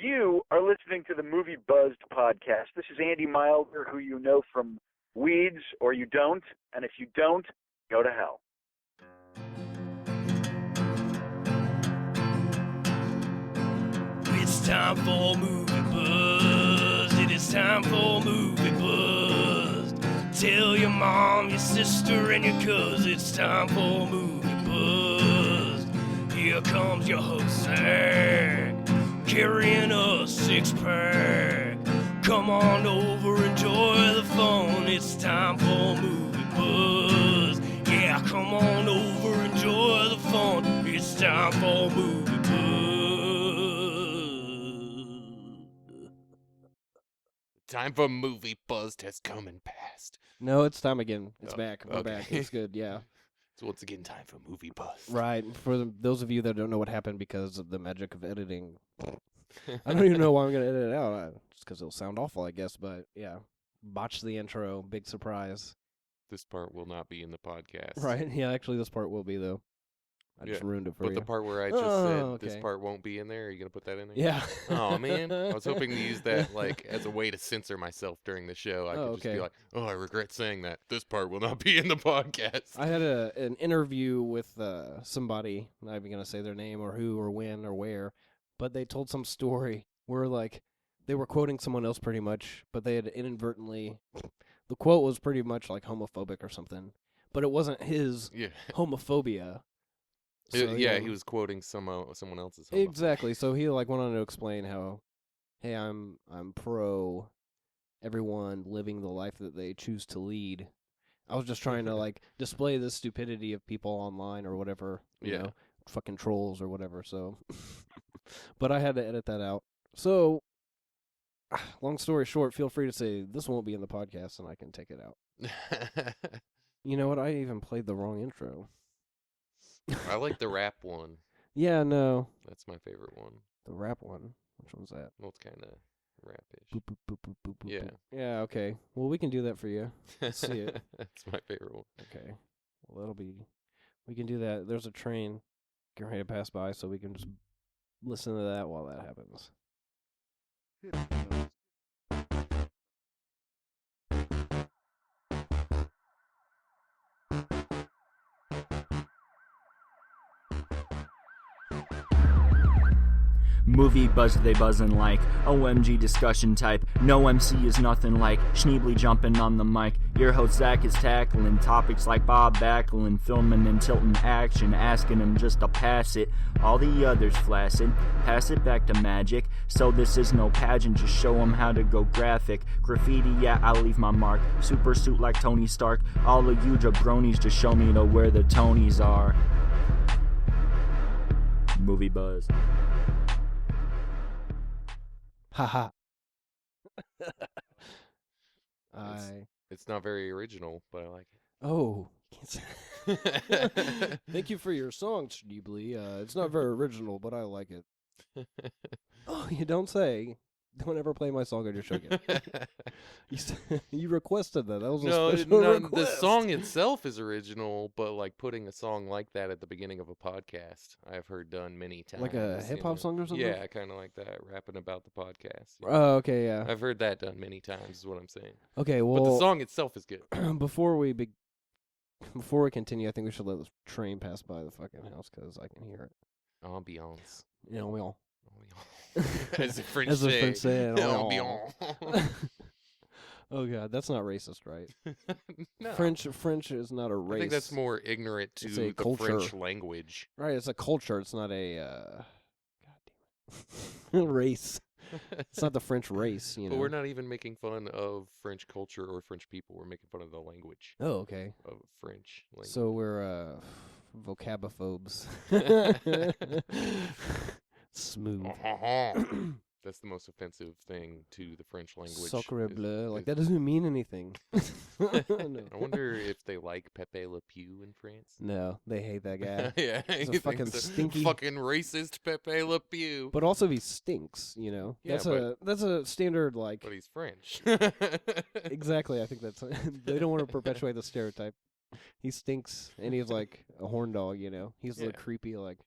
You are listening to the Movie Buzzed podcast. This is Andy Milder, who you know from Weeds, or you don't. And if you don't, go to hell. It's time for Movie Buzz. It is time for Movie Buzz. Tell your mom, your sister, and your cousin it's time for Movie Buzz. Here comes your host, Zach, carrying a six-pack. Come on over, enjoy the fun. It's time for Movie Buzz. Yeah, come on over, enjoy the fun. It's time for Movie Buzz. Time for Movie Buzz has come and passed. No, it's time again. It's Oh, back. We're okay. back. It's good, yeah. So once again, time for Movie Buzz. Right. For those of you that don't know what happened because of the magic of editing, I don't even know why I'm going to edit it out. Just because it'll sound awful, I guess. But, yeah. Botched the intro. Big surprise. This part will not be in the podcast. Right. Yeah, actually, this part will be, though. I just ruined it for But you. the part where I just said this okay. part won't be in there, are you going to put that in there? Yeah. Oh, man. I was hoping to use that like as a way to censor myself during the show. I could just okay. be like, oh, I regret saying that. This part will not be in the podcast. I had an interview with somebody. I'm not even going to say their name or who or when or where. But they told some story where, like, they were quoting someone else pretty much, but they had inadvertently... The quote was pretty much, like, homophobic or something. But it wasn't his homophobia. So, yeah, he was quoting someone else's homophobia. Exactly. So he, like, went on to explain how, hey, I'm pro everyone living the life that they choose to lead. I was just trying to, like, display the stupidity of people online or whatever, you know, fucking trolls or whatever, so... But I had to edit that out. So, long story short, feel free to say, this won't be in the podcast, and I can take it out. You know what? I even played the wrong intro. I like the rap one. Yeah, no. That's my favorite one. The rap one? Which one's that? Well, it's kind of rap-ish. Boop, boop, boop, boop, boop, boop, Yeah. boop. Yeah, okay. Well, we can do that for you. Let's see it. That's my favorite one. Okay. Well, that'll be... We can do that. There's a train getting ready to pass by, so we can just listen to that while that happens. Movie buzz they buzzin' like OMG discussion type. No MC is nothing like Schneebly jumping on the mic. Your host Zach is tackling topics like Bob Backlund, filming and tilting action, asking him just to pass it. All the others flaccid, pass it back to magic. So this is no pageant, just show him how to go graphic. Graffiti, yeah, I'll leave my mark. Super suit like Tony Stark. All of you jabronis just show me to where the Tonys are. Movie buzz. Haha. It's not very original, but I like it. Oh. Thank you for your song, Schneebly. It's not very original, but I like it. Oh, you don't say. Don't ever play my song on your show again. You requested that. That was a special request. The song itself is original, but like putting a song like that at the beginning of a podcast, I've heard done many times. Like a hip-hop song or something? Yeah, kind of like that, rapping about the podcast. Yeah. Oh, okay, yeah. I've heard that done many times, is what I'm saying. Okay, well... But the song itself is good. Before we continue, I think we should let the train pass by the fucking house, because I can hear it. Ambiance. You know, we all... As the French As the say. French say it. Ambiance. Oh god, that's not racist, right? No. French is not a race. I think that's more ignorant to the culture. French language. Right, it's a culture. It's not a god damn it. Race. It's not the French race, you know. But we're not even making fun of French culture or French people. We're making fun of the language Oh, okay. of French language. So we're vocabophobes. Smooth. That's the most offensive thing to the French language. Sacre bleu. Like, that doesn't mean anything. No. I wonder if they like Pepe Le Pew in France. No, they hate that guy. Yeah, He's a you fucking think so? stinky... Fucking racist Pepe Le Pew. But also he stinks, you know? Yeah, that's a standard, like... But he's French. Exactly, I think that's... They don't want to perpetuate the stereotype. He stinks, and he's like a horn dog, you know? He's like creepy, like...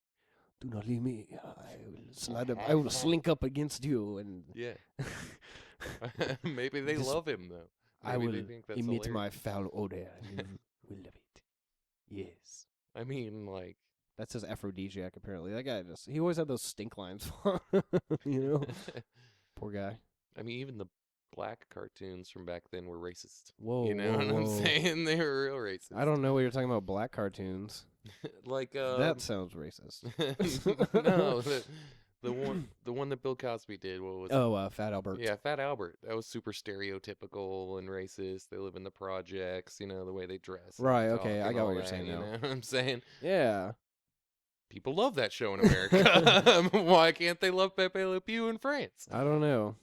Do not leave me. I will slide up. I will slink up against you, and Yeah. Maybe they This- love him though. I Maybe will they think that's emit hilarious. my foul odor. You will love it. Yes. I mean, like, That's his aphrodisiac, apparently. That guy he always had those stink lines. You know? Poor guy. I mean, even the black cartoons from back then were racist. Whoa. You know whoa, what I'm whoa. saying? They were real racist. I don't know what you're talking about, black cartoons. Like That sounds racist. no, the one that Bill Cosby did. What was it? Oh, Fat Albert. Yeah, Fat Albert. That was super stereotypical and racist. They live in the projects, you know, the way they dress. and Right, talk okay, I and got all what you're that, saying you now. know what I'm saying? Yeah. People love that show in America. Why can't they love Pepe Le Pew in France? I don't know.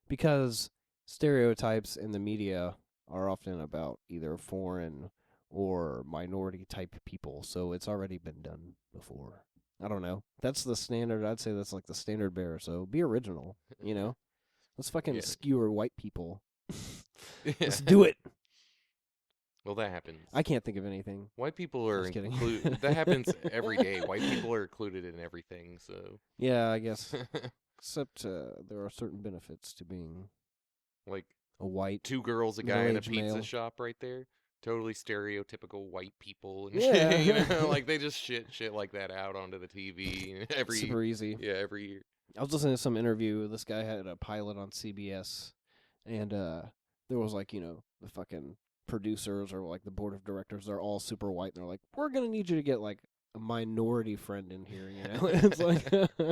Because stereotypes in the media are often about either foreign or minority type people, so it's already been done before. I don't know. That's the standard. I'd say that's like the standard bearer. So be original, you know? Let's fucking Yeah. skewer white people. Let's do it. Well, that happens. I can't think of anything. White people are Just kidding. included. That happens every day. White people are included in everything. So, Yeah, I guess. Except there are certain benefits to being like a white. 2 girls, a guy in a middle-aged pizza male. shop right there. Totally stereotypical white people and Yeah. shit. You know, like they just shit like that out onto the TV every Super easy. yeah every year. I was listening to some interview. This guy had a pilot on CBS, and there was like, the fucking producers or like the board of directors. They're all super white, and they're like, "We're gonna need you to get like a minority friend in here." You know, it's like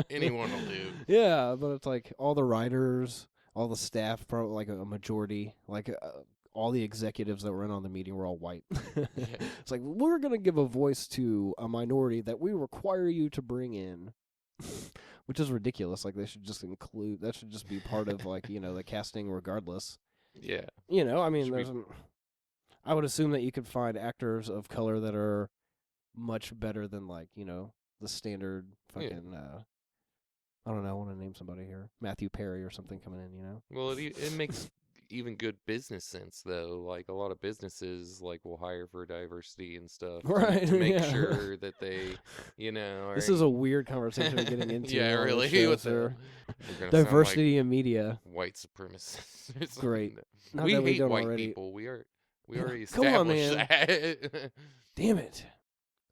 Anyone will do. Yeah, but it's like all the writers, all the staff, probably like a majority, like all the executives that were in on the meeting were all white. It's like, we're gonna give a voice to a minority that we require you to bring in. Which is ridiculous. Like, they should just include, that should just be part of, like, the casting regardless. Yeah. I mean, Should be- I would assume that you could find actors of color that are much better than, like, the standard fucking, I don't know, I want to name somebody here. Matthew Perry or something coming in, Well, it makes even good business sense though. Like a lot of businesses like will hire for diversity and stuff, Right, To make yeah. sure that they, are This is a weird conversation we're getting into. yeah, on this really. show, What the- sir. We're gonna sound Diversity in media. like white supremacists. or something. Great. Not We that we hate don't white already. people. We Yeah, already come on, established that. Damn it.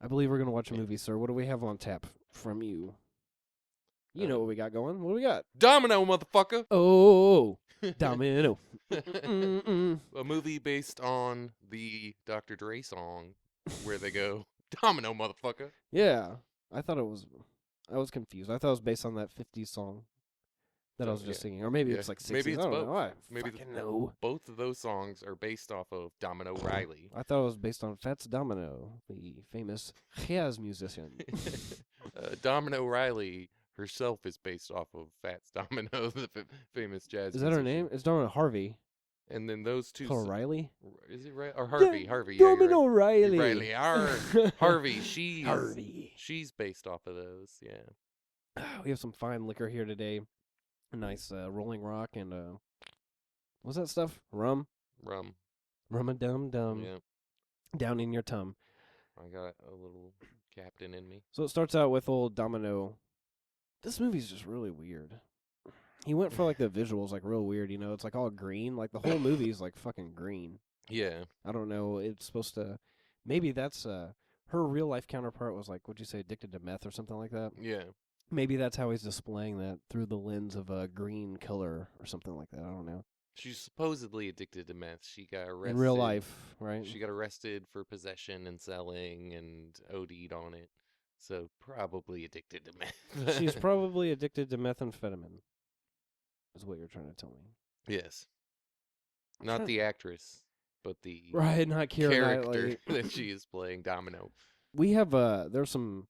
I believe we're going to watch a movie, sir. What do we have on tap from you? You know what we got going. What do we got? Domino, motherfucker. Oh, Domino. Mm-mm. A movie based on the Dr. Dre song where they go, Domino, motherfucker. Yeah. I was confused. I thought it was based on that 50s song that I Oh, was just yeah. singing. Or maybe Yeah. it's like 60s. Maybe it's I don't both. know. I Maybe fucking know. both of those songs are based off of Domino Riley. I thought it was based on Fats Domino, the famous jazz musician. Domino Riley herself is based off of Fats Domino, the famous jazz Is that her musician. name? It's Domino Harvey. And then those two. Called Riley? Is it right? Or Harvey? Harvey. Yeah, you're Domino right. Riley. Riley. Harvey. Harvey. She's based off of those. Yeah. We have some fine liquor here today. A nice Rolling Rock and what's that stuff? Rum? Rum. Rum-a-dum-dum. Yeah. Down in your tum. I got a little captain in me. So it starts out with old Domino. This movie's just really weird. He went for like the visuals, like real weird, it's like all green. Like the whole movie's like fucking green. Yeah. I don't know. It's supposed to, maybe that's her real life counterpart was like, what'd you say, addicted to meth or something like that? Yeah. Maybe that's how he's displaying that through the lens of a green color or something like that. I don't know. She's supposedly addicted to meth. She got arrested. In real life, right? She got arrested for possession and selling and OD'd on it. So probably addicted to meth. She's probably addicted to methamphetamine, is what you're trying to tell me. Yes. Not the actress, but the Right, not Keira character Knightley. that she is playing, Domino. We have, there's some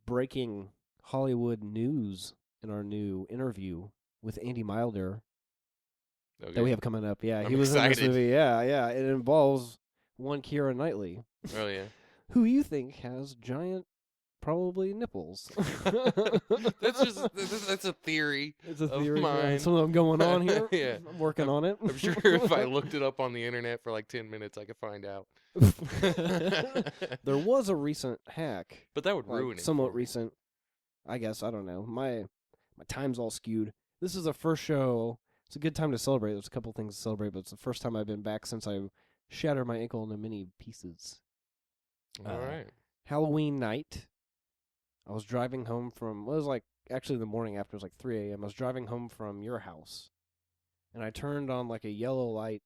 breaking Hollywood news in our new interview with Andy Milder Okay. that we have coming up. Yeah, I'm he was in excited. this movie. Yeah. It involves one Keira Knightley, Oh, yeah. who you think has giant probably nipples. That's a theory. It's a of theory. mine. Something going on here. Yeah. I'm working on it. I'm sure if I looked it up on the internet for like 10 minutes, I could find out. There was a recent hack. But that would Like, ruin it. somewhat for me. recent. I guess, I don't know. My time's all skewed. This is the first show. It's a good time to celebrate. There's a couple things to celebrate, but it's the first time I've been back since I shattered my ankle into many pieces. All right. Halloween night, I was driving home from, well, it was like, actually the morning after, it was like 3 a.m. I was driving home from your house, and I turned on like a yellow light,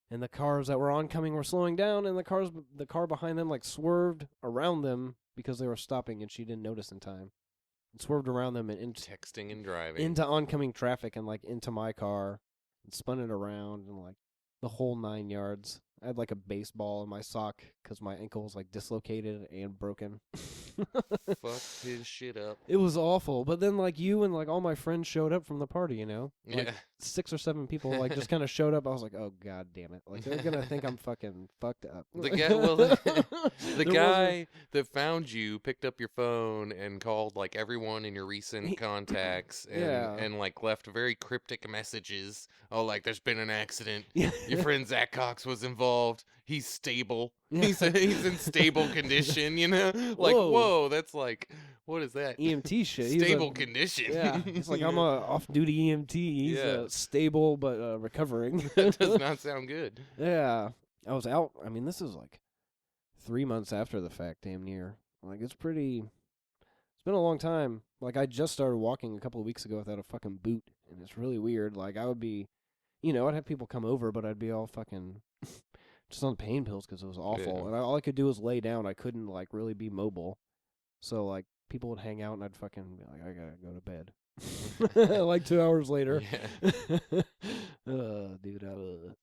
and the cars that were oncoming were slowing down, and the car behind them like swerved around them because they were stopping, and she didn't notice in time. And swerved around them and Texting and driving. into oncoming traffic and like into my car and spun it around and like the whole 9 yards. I had like a baseball in my sock because my ankle was like dislocated and broken. Fuck his shit up. It was awful. But then like you and like all my friends showed up from the party, you know? Like Yeah. 6 or 7 people like just kind of showed up. I was like, oh god damn it. Like they're going to think I'm fucking fucked up. The guy, well, the There guy that found you picked up your phone and called like everyone in your recent contacts and, Yeah. and like left very cryptic messages. Oh, like there's been an accident. Yeah. Your friend Zach Cox was involved. He's stable. Yeah. He's in stable condition. You know, like whoa, that's like what is that? EMT shit. He's Stable a- condition. Yeah, it's like I'm a off-duty EMT. He's Yeah. Stable but recovering. That does not sound good. Yeah, I was out. I mean, this is like 3 months after the fact, damn near. Like it's pretty. It's been a long time. Like I just started walking a couple of weeks ago without a fucking boot, and it's really weird. Like I would be, I'd have people come over, but I'd be all fucking just on pain pills because it was awful, Yeah. and all I could do was lay down. I couldn't like really be mobile, so like people would hang out, and I'd fucking be like, I gotta go to bed. Like 2 hours later. Yeah. Dude.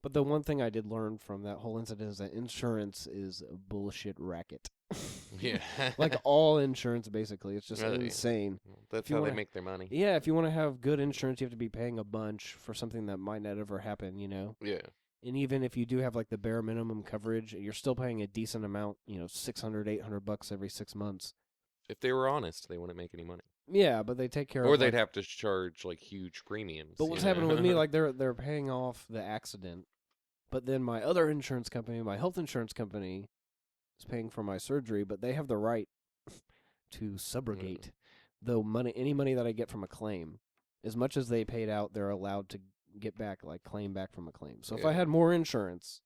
But the one thing I did learn from that whole incident is that insurance is a bullshit racket. Yeah. Like all insurance, basically. It's just Really? insane. That's you how they wanna- make their money. Yeah, if you want to have good insurance, you have to be paying a bunch for something that might not ever happen, Yeah. And even if you do have like the bare minimum coverage, you're still paying a decent amount, $600, $800 every 6 months. If they were honest, they wouldn't make any money. Yeah, but they take care of Or like, they'd have to charge like huge premiums. But you what's know? happening with me, like they're paying off the accident, but then my other insurance company, my health insurance company, is paying for my surgery, but they have the right to subrogate the money, any money that I get from a claim. As much as they paid out, they're allowed to get back, like claim back from a claim. So if I Yeah. had more insurance,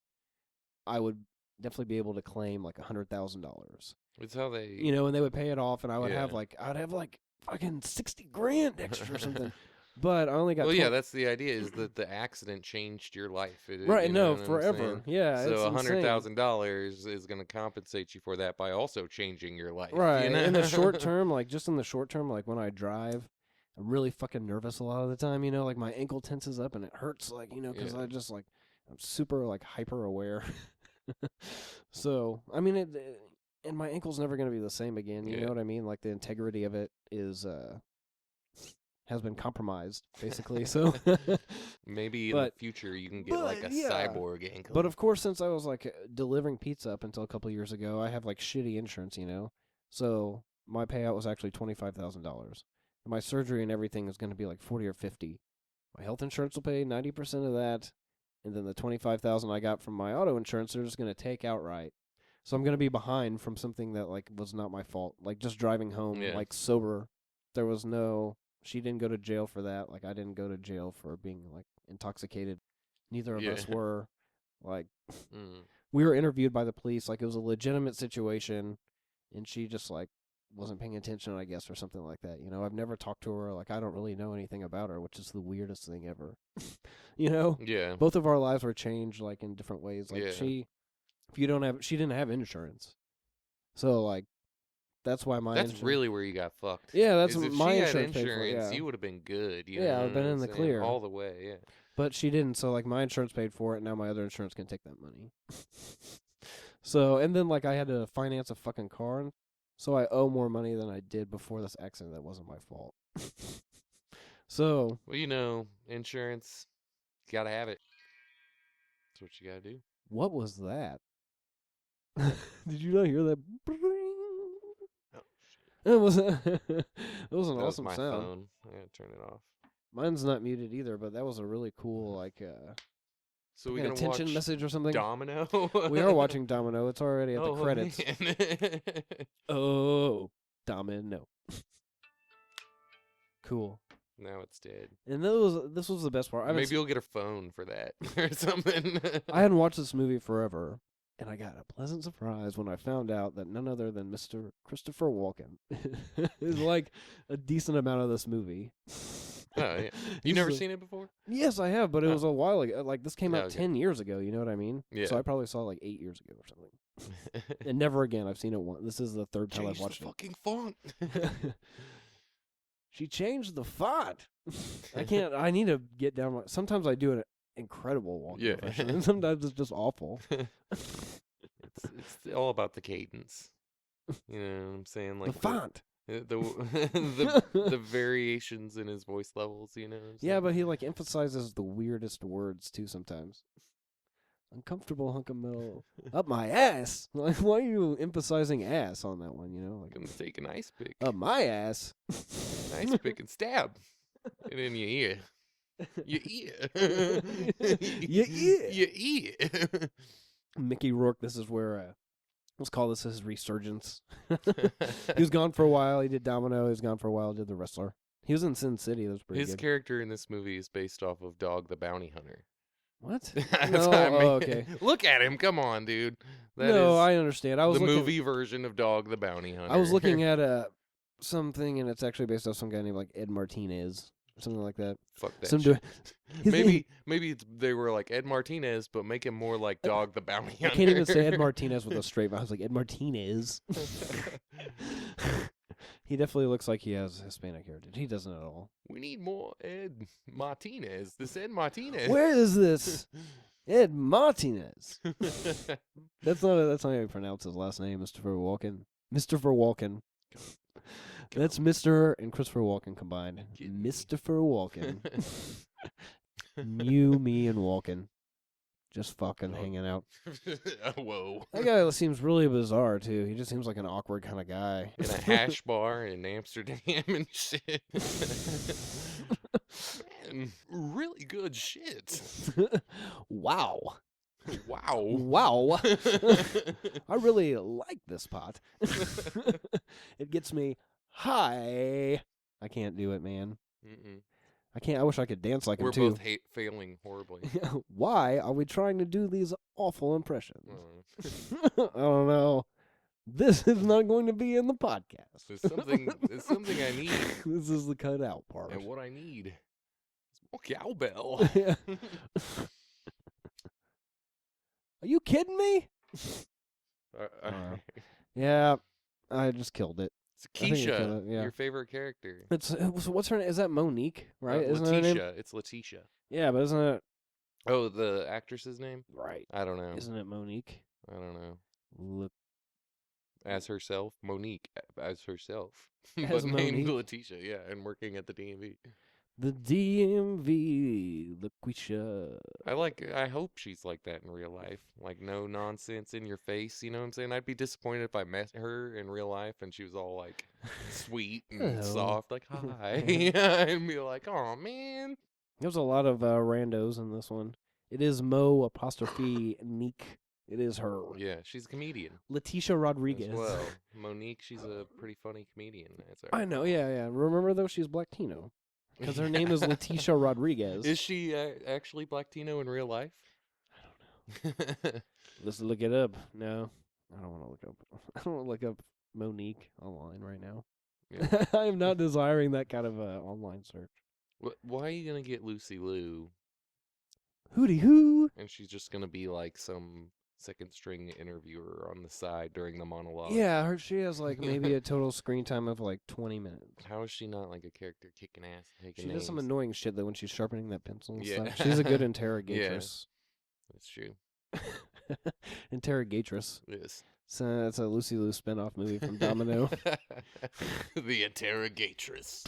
I would definitely be able to claim like $100,000. It's how they. And they would pay it off, and I would have Yeah. I'd have like fucking $60,000 extra or something. But I only got Well, yeah, 12 that's the idea. Is that the accident changed your life? Right, you know no, what I'm forever. saying? Yeah, it's So insane. $100,000 is going to compensate you for that by also changing your life. Right. You know? In the short term, like just in the short term, like when I drive, I'm really fucking nervous a lot of the time, like my ankle tenses up and it hurts, like, because Yeah. I just like, I'm super like hyper aware. So, I mean, and my ankle's never going to be the same again. You Yeah. know what I mean? Like the integrity of it has been compromised, basically. So, Maybe in the But- future you can get like a but, yeah. cyborg ankle. but of course, since I was like delivering pizza up until a couple years ago, I have like shitty insurance, So my payout was actually $25,000. And my surgery and everything is going to be like 40 or 50. My health insurance will pay 90% of that, and then the $25,000 I got from my auto insurance, they're just going to take outright. So I'm going to be behind from something that like was not my fault, like just driving home Yeah. like sober. There was no. She didn't go to jail for that. Like I didn't go to jail for being like intoxicated. Neither of us Yeah. were. Like Mm. we were interviewed by the police. Like it was a legitimate situation, and she just like wasn't paying attention, I guess, or something like that. I've never talked to her. Like I don't really know anything about her, which is the weirdest thing ever. Yeah. Both of our lives were changed like in different ways. Like Yeah. she didn't have insurance, so like that's why my That's insurance, really where you got fucked. yeah, that's Is what if my she had insurance paid for. insurance, Yeah. you would have been good. You Yeah, know I've been what in the I'm saying? clear. all the way. Yeah. But she didn't, so like my insurance paid for it, and now my other insurance can take that money. So, and then like I had to finance a fucking car, and so I owe more money than I did before this accident. That wasn't my fault. So, Well, insurance, you gotta have it. That's what you gotta do. what was that? Did you not hear that? It was it was an That was awesome my sound. phone. I gotta turn it off. Mine's not muted either, but that was a really cool So we're an gonna attention watch message or something. Domino. We are watching Domino. It's already at the Oh, credits. man. Oh, Domino. Cool. Now it's dead. And this was the best part. Maybe you'll get a phone for that or something. I hadn't watched this movie forever, and I got a pleasant surprise when I found out that none other than Mr. Christopher Walken is like a decent amount of this movie. Oh, yeah. You never seen it before? Yes, I have, but it Oh. was a while ago. Like, this came Yeah, out okay. 10 years ago, you know what I mean? Yeah. So I probably saw it like 8 years ago or something. And never again. I've seen it once. This is the third time Change I've watched the fucking font. it. She changed the font. I need to get down. Sometimes I do an incredible Walken Yeah. impression, and sometimes it's just awful. It's all about the cadence. You know what I'm saying? Like The font. the variations in his voice levels, you know. what I'm Yeah, saying? but he like emphasizes the weirdest words too sometimes. Uncomfortable hunk of metal up my ass. Like, why are you emphasizing ass on that one? You know, I'm gonna take an ice pick, up my ass. ice pick, and stab it in your ear. Your ear. Your ear. Your ear. Mickey Rourke. This is where let's call this his resurgence. He was gone for a while. He did Domino. He was gone for a while. Did The Wrestler. He was in Sin City. That was pretty His good. character in this movie is based off of Dog the Bounty Hunter. What? That's No, what I mean. oh, okay. Look at him. Come on, dude. That No, is I understand. I was the looking, movie version of Dog the Bounty Hunter. I was looking at something, and it's actually based off some guy named like Ed Martinez or something like that. Fuck that Some shit. his name- Maybe they were like Ed Martinez, but make him more like Dog the Bounty Hunter. I can't even say Ed Martinez with a straight mouth. I was like, Ed Martinez. He definitely looks like he has Hispanic heritage. He doesn't at all. We need more Ed Martinez. This Ed Martinez. Where is this Ed Martinez? That's not how you pronounce his last name, Christopher Walken. Christopher Walken. That's Mr. and Christopher Walken combined. Christopher Walken. You, me, and Walken. Just fucking hanging out. Whoa. That guy seems really bizarre, too. He just seems like an awkward kind of guy. In a hash bar in Amsterdam and shit. Man, really good shit. Wow. Wow. Wow. I really like this pot. It gets me high. I can't do it, man. Mm-mm. I can't. I wish I could dance like We're him, too. both failing horribly. Why are we trying to do these awful impressions? Uh, I don't know. This is not going to be in the podcast. It's something I need. This is the cutout part. And what I need is more cowbell. Are you kidding me? Uh, Yeah, I just killed it. It's I think you Keisha, killed it, yeah. your favorite character. It's what's her name? Is that Monique? Right? Isn't Letitia. that her name? It's Letitia. Yeah, but isn't it Oh, the actress's name? right? I don't know. Isn't it Monique? I don't know. Look, As herself, Monique as herself, As but named Monique? Letitia. Yeah, and working at the DMV. the DMV, LaQuisha. I hope she's like that in real life. Like no nonsense in your face. You know what I'm saying? I'd be disappointed if I met her in real life and she was all like sweet and Hello. soft, like hi, and be like, oh man. There's a lot of randos in this one. It is Mo apostrophe Neek. It is her. Yeah, she's a comedian. Letitia Rodriguez. As well. Monique, she's a pretty funny comedian. That's I know, yeah. Remember, though, she's Blacktino. Because her name is Letitia Rodriguez. Is she actually Blacktino in real life? I don't know. Let's look it up. No, I don't want to look up. I don't want to look up Monique online right now. Yeah. I am not desiring that kind of online search. Why are you going to get Lucy Liu? Hootie hoo. And she's just going to be like some second string interviewer on the side during the monologue. Yeah, she has like maybe a total screen time of like 20 minutes. How is she not like a character kicking ass and taking She does names? some annoying shit though when she's sharpening that pencil and Yeah. stuff. She's a good interrogatress. That's true. Interrogatress. Yes. So it's a Lucy Liu spinoff movie from Domino. The interrogatress.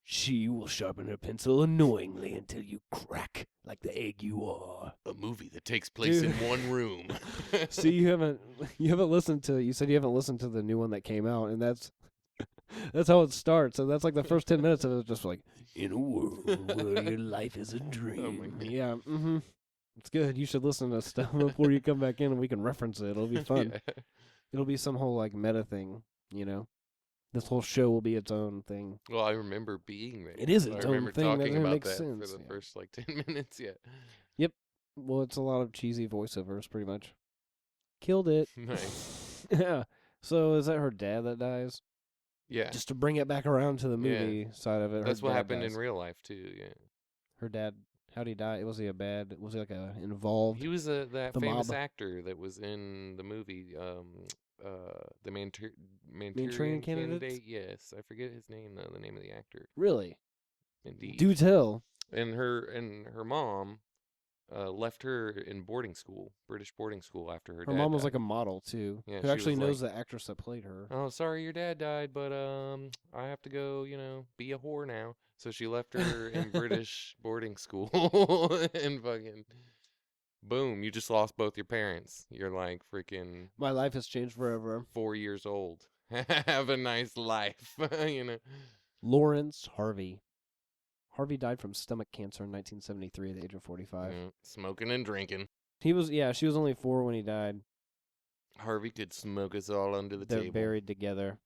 She will sharpen her pencil annoyingly until you crack like the egg you are. A movie that takes place in Dude. one room. See, you haven't listened to. You said you haven't listened to the new one that came out, and that's That's how it starts. And that's like the first 10 minutes of it is just like, in a world where your life is a dream. God. Yeah, It's good. You should listen to stuff before you come back in and we can reference it. It'll be fun. Yeah. It'll be some whole like meta thing, you know? This whole show will be its own thing. Well, I remember being there. It is I its own remember thing. That talking doesn't about make that sense. for the Yeah. first like 10 minutes. Yeah. Well, it's a lot of cheesy voiceovers, pretty much. Killed it. Nice. Yeah. So is that her dad that dies? Yeah. Just to bring it back around to the Yeah. movie side of it. That's her what dad happened dies. in real life too. Yeah. Her dad, how'd he die? Was he like a involved? He was that The famous mob. actor that was in the movie, the Manchurian Manchurian Candidates? Yes, I forget his name though. The name of the actor. Really? Indeed. Do tell. And her mom left her in boarding school, British boarding school, after her Her dad mom was died. like a model, too. Yeah, who she actually was knows the actress that played her. Oh, sorry, your dad died, but I have to go, be a whore now. So she left her in British boarding school, and fucking boom, you just lost both your parents. You're like freaking My life has changed forever. 4 years old. Have a nice life, Lawrence Harvey. Harvey died from stomach cancer in 1973 at the age of 45. Smoking and drinking. She was only 4 when he died. Harvey could smoke us all under the They're table. buried together.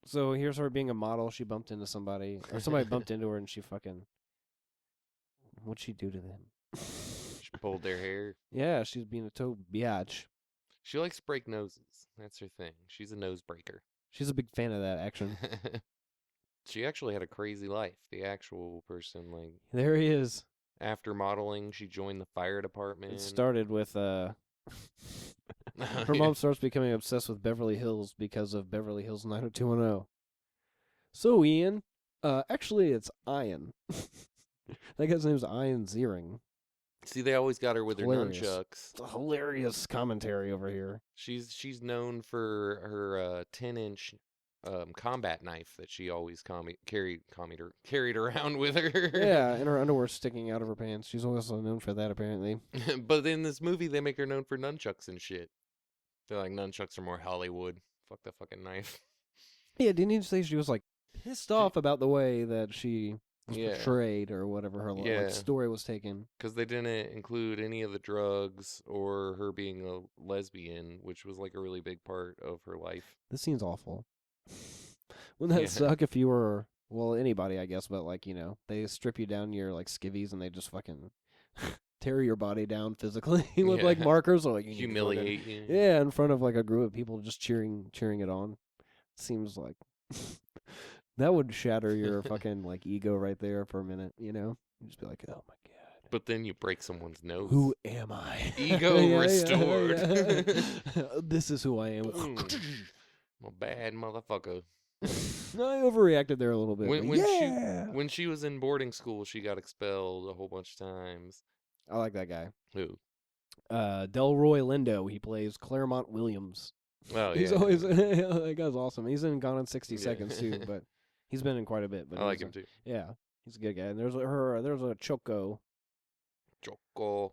So here's her being a model. She bumped into somebody, or somebody bumped into her, and she fucking. What'd she do to them? She pulled their hair. Yeah, she's being a total biatch. She likes to break noses. That's her thing. She's a nose breaker. She's a big fan of that action. She actually had a crazy life. The actual person, like, There he is. after modeling, she joined the fire department. It started with her mom starts becoming obsessed with Beverly Hills because of Beverly Hills 90210. So Ian, actually it's Ian. That guy's name's Ian Ziering. See, they always got her with Hilarious. her nunchucks. It's a hilarious commentary over here. She's known for her 10-inch combat knife that she always carried around with her. Yeah, and her underwear sticking out of her pants. She's also known for that, apparently. But in this movie, they make her known for nunchucks and shit. They're like, nunchucks are more Hollywood. Fuck the fucking knife. Yeah, didn't you say she was like pissed off about the way that she was Yeah. portrayed or whatever her Yeah. like, story was taken? Because they didn't include any of the drugs or her being a lesbian, which was like a really big part of her life. This scene's awful. Wouldn't that Yeah. suck if you were, well, anybody, I guess, but like, they strip you down your like skivvies and they just fucking tear your body down physically with like Yeah. markers or like you need to fucking- Humiliate you. Yeah, in front of like a group of people just cheering it on. Seems like that would shatter your fucking like ego right there for a minute, You just be like, oh my god. But then you break someone's nose. Who am I? Ego restored. This is who I am. Boom. I'm a bad motherfucker. I overreacted there a little bit. When, but when yeah! she when she was in boarding school, she got expelled a whole bunch of times. I like that guy. Who? Delroy Lindo. He plays Claremont Williams. Oh, He's yeah. always that guy's awesome. He's in Gone in 60 Yeah. Seconds too, but he's been in quite a bit. But I like he's him too. Yeah, he's a good guy. And there's a Choco.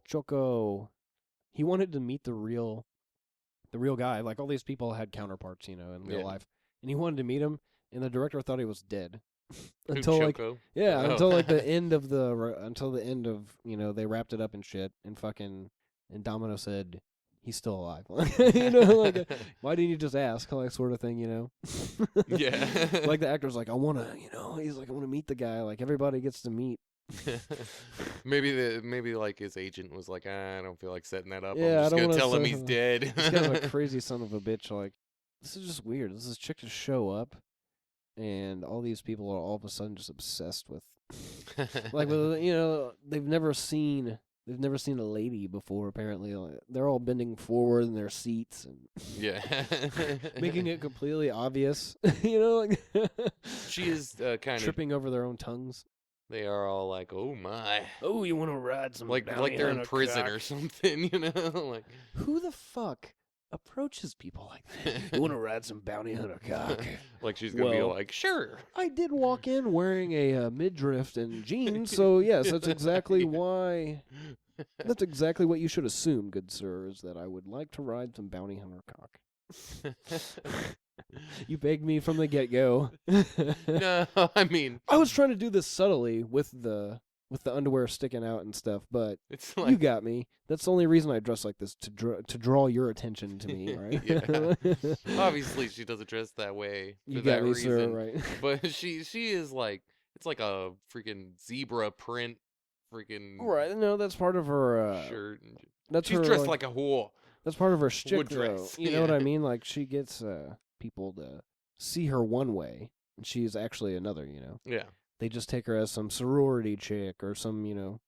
Choco. He wanted to meet the real guy. Like all these people had counterparts, in real Yeah. life, and he wanted to meet him. And the director thought he was dead Who, until like Choco? yeah, Oh. until like the end of they wrapped it up and shit, and Domino said he's still alive. Like why didn't you just ask, like sort of thing, Yeah. Like the actor's like, I want to, he's like, I want to meet the guy. Like everybody gets to meet. maybe like his agent was like, I don't feel like setting that up. Yeah, I I'm just don't gonna wanna tell him set he's him- dead. This guy's a crazy son of a bitch. Like this is just weird. This is chick to show up, and all these people are all of a sudden just obsessed with, like, they've never seen a lady before. Apparently, like, they're all bending forward in their seats and Yeah. making it completely obvious. Like She is kind of. tripping over their own tongues. They are all like, oh my. Oh, you want to ride some? Like bounty they're in hunter prison cock? or something, Like. Who the fuck approaches people like that? You want to ride some bounty hunter cock? Like she's gonna be Well, like, sure. I did walk in wearing a midriff and jeans, so yes, that's exactly why. That's exactly what you should assume, good sir, is that I would like to ride some bounty hunter cock. You begged me from the get-go. No, I mean, I was trying to do this subtly with the underwear sticking out and stuff, but it's you like got me. That's the only reason I dress like this, to draw your attention to me, right? Yeah. Obviously, she doesn't dress that way for You that got me, reason. sir, right? But she is like, it's like a freaking zebra print, freaking Right, no, that's part of her shirt. that's She's her, dressed like a whore. that's part of her shtick, wood though. dress, You know what I yeah. mean? Like, she gets people to see her one way, and she's actually another, you know? Yeah. They just take her as some sorority chick or some,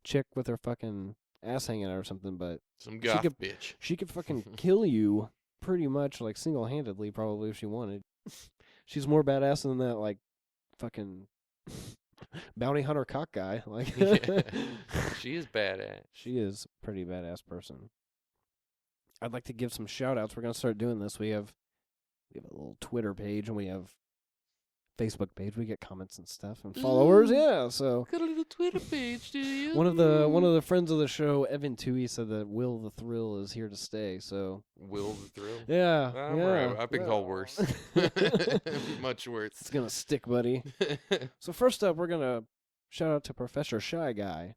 chick with her fucking ass hanging out or something, but Some goth could- bitch. she could fucking kill you pretty much, like, single-handedly, probably, if she wanted. She's more badass than that, like, fucking bounty hunter cock guy. Like, Yeah. She is badass. she is a pretty badass person. I'd like to give some shout-outs. We're going to start doing this. We have a little Twitter page, and we have Facebook page. We get comments and stuff and followers. Ooh. Yeah, so Got a little Twitter page, do you? one of the friends of the show, Evan Toohey, said that Will the Thrill is here to stay. So Will the Thrill? yeah, I'm yeah, right. I've been yeah. called worse. Much worse. It's gonna stick, buddy. So first up, we're gonna shout out to Professor Shy Guy,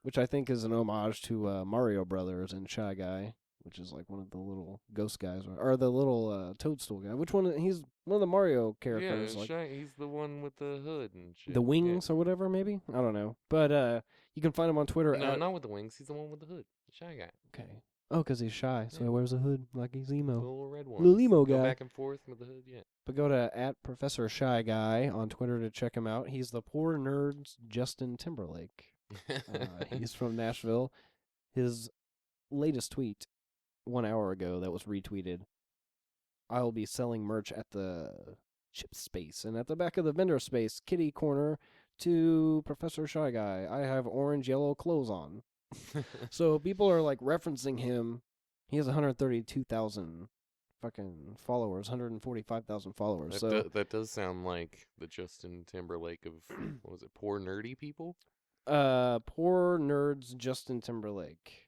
which I think is an homage to Mario Brothers and Shy Guy, which is like one of the little ghost guys, or the little toadstool guy. Which one? He's one of the Mario characters, like He's the one with the hood and shit. the wings or whatever, maybe. I don't know, but you can find him on Twitter. Yeah. No, at, not with the wings. He's the one with the hood. The shy guy. Okay. Oh, 'cause he's shy, so Yeah. he wears a hood like he's The emo. little red one. Little emo Go guy. back and forth with the hood, yeah. But go to @Professor Shy Guy on Twitter to check him out. He's the poor nerd's Justin Timberlake. He's from Nashville. His latest tweet 1 hour ago that was retweeted. I'll be selling merch at the ship space and at the back of the vendor space kitty corner to Professor Shy Guy. I have orange yellow clothes on. So people are like referencing him. He has 132,000 fucking followers, 145,000 followers. So that does sound like the Justin Timberlake of, what was it, poor nerdy people? poor nerds Justin Timberlake.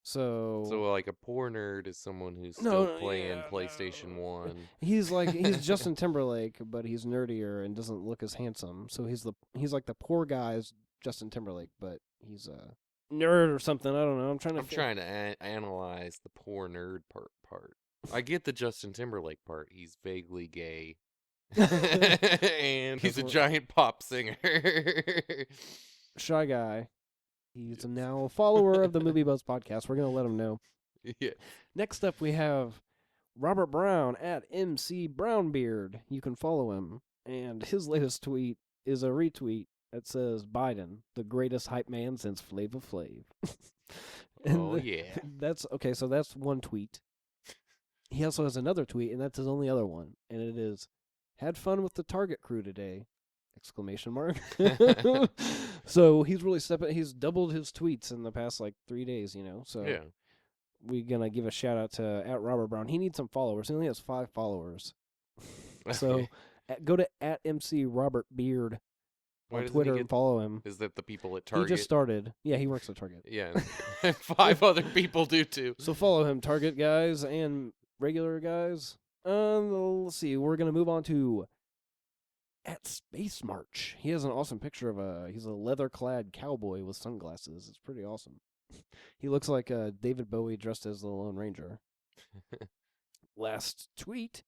So like a poor nerd is someone who's No, still playing yeah, PlayStation 1. he's Justin Timberlake, but he's nerdier and doesn't look as handsome. So he's like the poor guy's Justin Timberlake, but he's a nerd or something. I don't know. I'm trying to Analyze the poor nerd part. I get the Justin Timberlake part. He's vaguely gay. And he's a giant pop singer. Shy Guy. He's now a follower of the Movie Buzz podcast. We're going to let him know. Yeah. Next up, we have Robert Brown @MC_Brownbeard. You can follow him. And his latest tweet is a retweet that says, Biden, the greatest hype man since Flava Flav. Oh, yeah. That's okay, so that's one tweet. He also has another tweet, and that's his only other one. And it is, had fun with the Target crew today. ! So he's really he's doubled his tweets in the past like 3 days, So Yeah. we're gonna give a shout out to @Robert Brown. He needs some followers. He only has 5 followers. So go to @MC_Robert_Beard Why on doesn't he Twitter get- and follow him. Is that the people at He Target? just started. Yeah, he works at Target. Yeah. And 5 other people do too. So follow him, Target guys and regular guys. Let's see. We're gonna move on to @Space March. He has an awesome picture of he's a leather-clad cowboy with sunglasses. It's pretty awesome. He looks like David Bowie dressed as the Lone Ranger. Last tweet.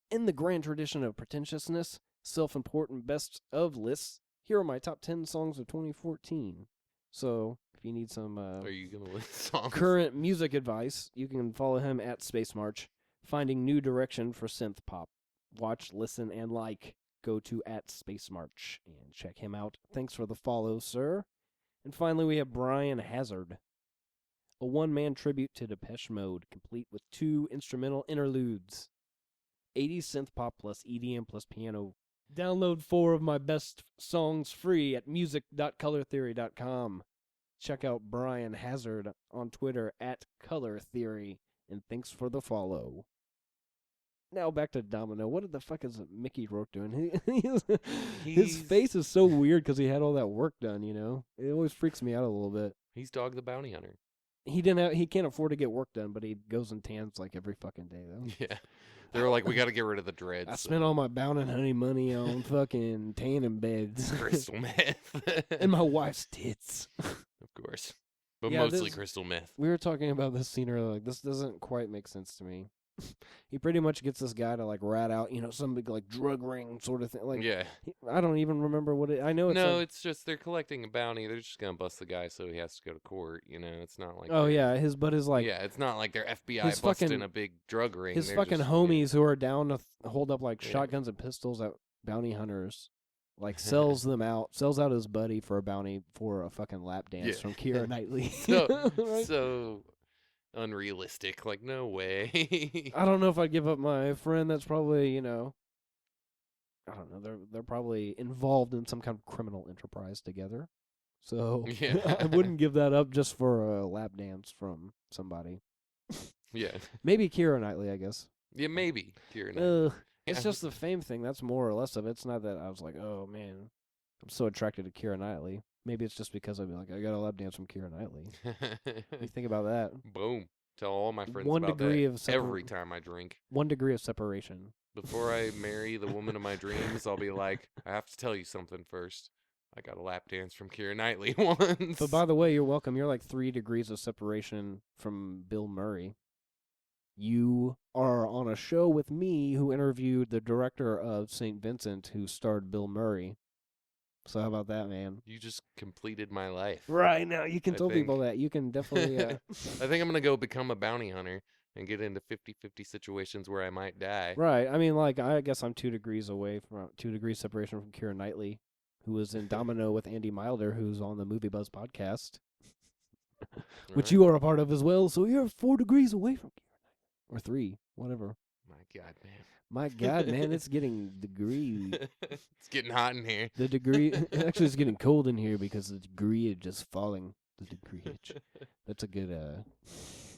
In the grand tradition of pretentiousness, self-important best of lists, here are my top 10 songs of 2014. So, if you need some Are you going to list songs? current music advice, you can follow him @Space March, finding new direction for synth pop. Watch, listen, and like. Go to @Space March and check him out. Thanks for the follow, sir. And finally, we have Brian Hazard, a one-man tribute to Depeche Mode, complete with 2 instrumental interludes. 80s synth pop plus EDM plus piano. Download 4 of my best songs free at music.colortheory.com. Check out Brian Hazard on Twitter @ColorTheory, and thanks for the follow. Now back to Domino. What the fuck is Mickey Rourke doing? His face is so weird because he had all that work done, It always freaks me out a little bit. He's Dog the Bounty Hunter. He can't afford to get work done, but he goes and tans like every fucking day, though. Yeah. They were like, we got to get rid of the I dreads. spent all my Bound and Honey money on fucking tanning beds. crystal meth. And my wife's tits. Of course. But Yeah, mostly this- crystal meth. We were talking about this scene earlier. Like, this doesn't quite make sense to me. He pretty much gets this guy to like rat out, some big like drug ring sort of thing. Like, Yeah. I don't even remember what it. I know it's. No, like, it's just they're collecting a bounty. They're just going to bust the guy so he has to go to court. It's not like. oh they're- yeah, his butt is like yeah, it's not like they're FBI his busting fucking- a big drug ring. his They're fucking just, homies who are down to hold up like Yeah. shotguns and pistols at bounty hunters. Like sells out his buddy for a bounty for a fucking lap dance Yeah. from Keira Knightley. So, Right? so unrealistic. Like, no way. I don't know if I'd give up my friend. That's probably, I don't know. They're probably involved in some kind of criminal enterprise together. So Yeah. I wouldn't give that up just for a lap dance from somebody. Yeah. Maybe Keira Knightley, I guess. Yeah, maybe. Keira Knightley. Ugh. It's Yeah. just the fame thing. That's more or less of it. It's not that I was like, oh man, I'm so attracted to Keira Knightley. Maybe it's just because I'd be like, I got a lap dance from Keira Knightley. You think about that. Boom. Tell all my friends One about degree that of separ- every time I drink. 1 degree of separation. Before I marry the woman of my dreams, I'll be like, I have to tell you something first. I got a lap dance from Keira Knightley once. But by the way, you're welcome. You're like 3 degrees of separation from Bill Murray. You are on a show with me who interviewed the director of St. Vincent who starred Bill Murray. So how about that, man? You just completed my life. Right now, you can I tell people think- that. You can definitely... I think I'm going to go become a bounty hunter and get into 50-50 situations where I might die. Right. I mean, like, I guess I'm 2 degrees away from 2 degrees separation from Keira Knightley, who was in Domino with Andy Milder, who's on the Movie Buzz podcast, which Right? you are a part of as well. So you're 4 degrees away from Keira Knightley. Or 3, whatever. My God, man. My God, man, it's getting degree. It's getting hot in here. The degree. Actually, it's getting cold in here because the degree is just falling. The degree. That's a good.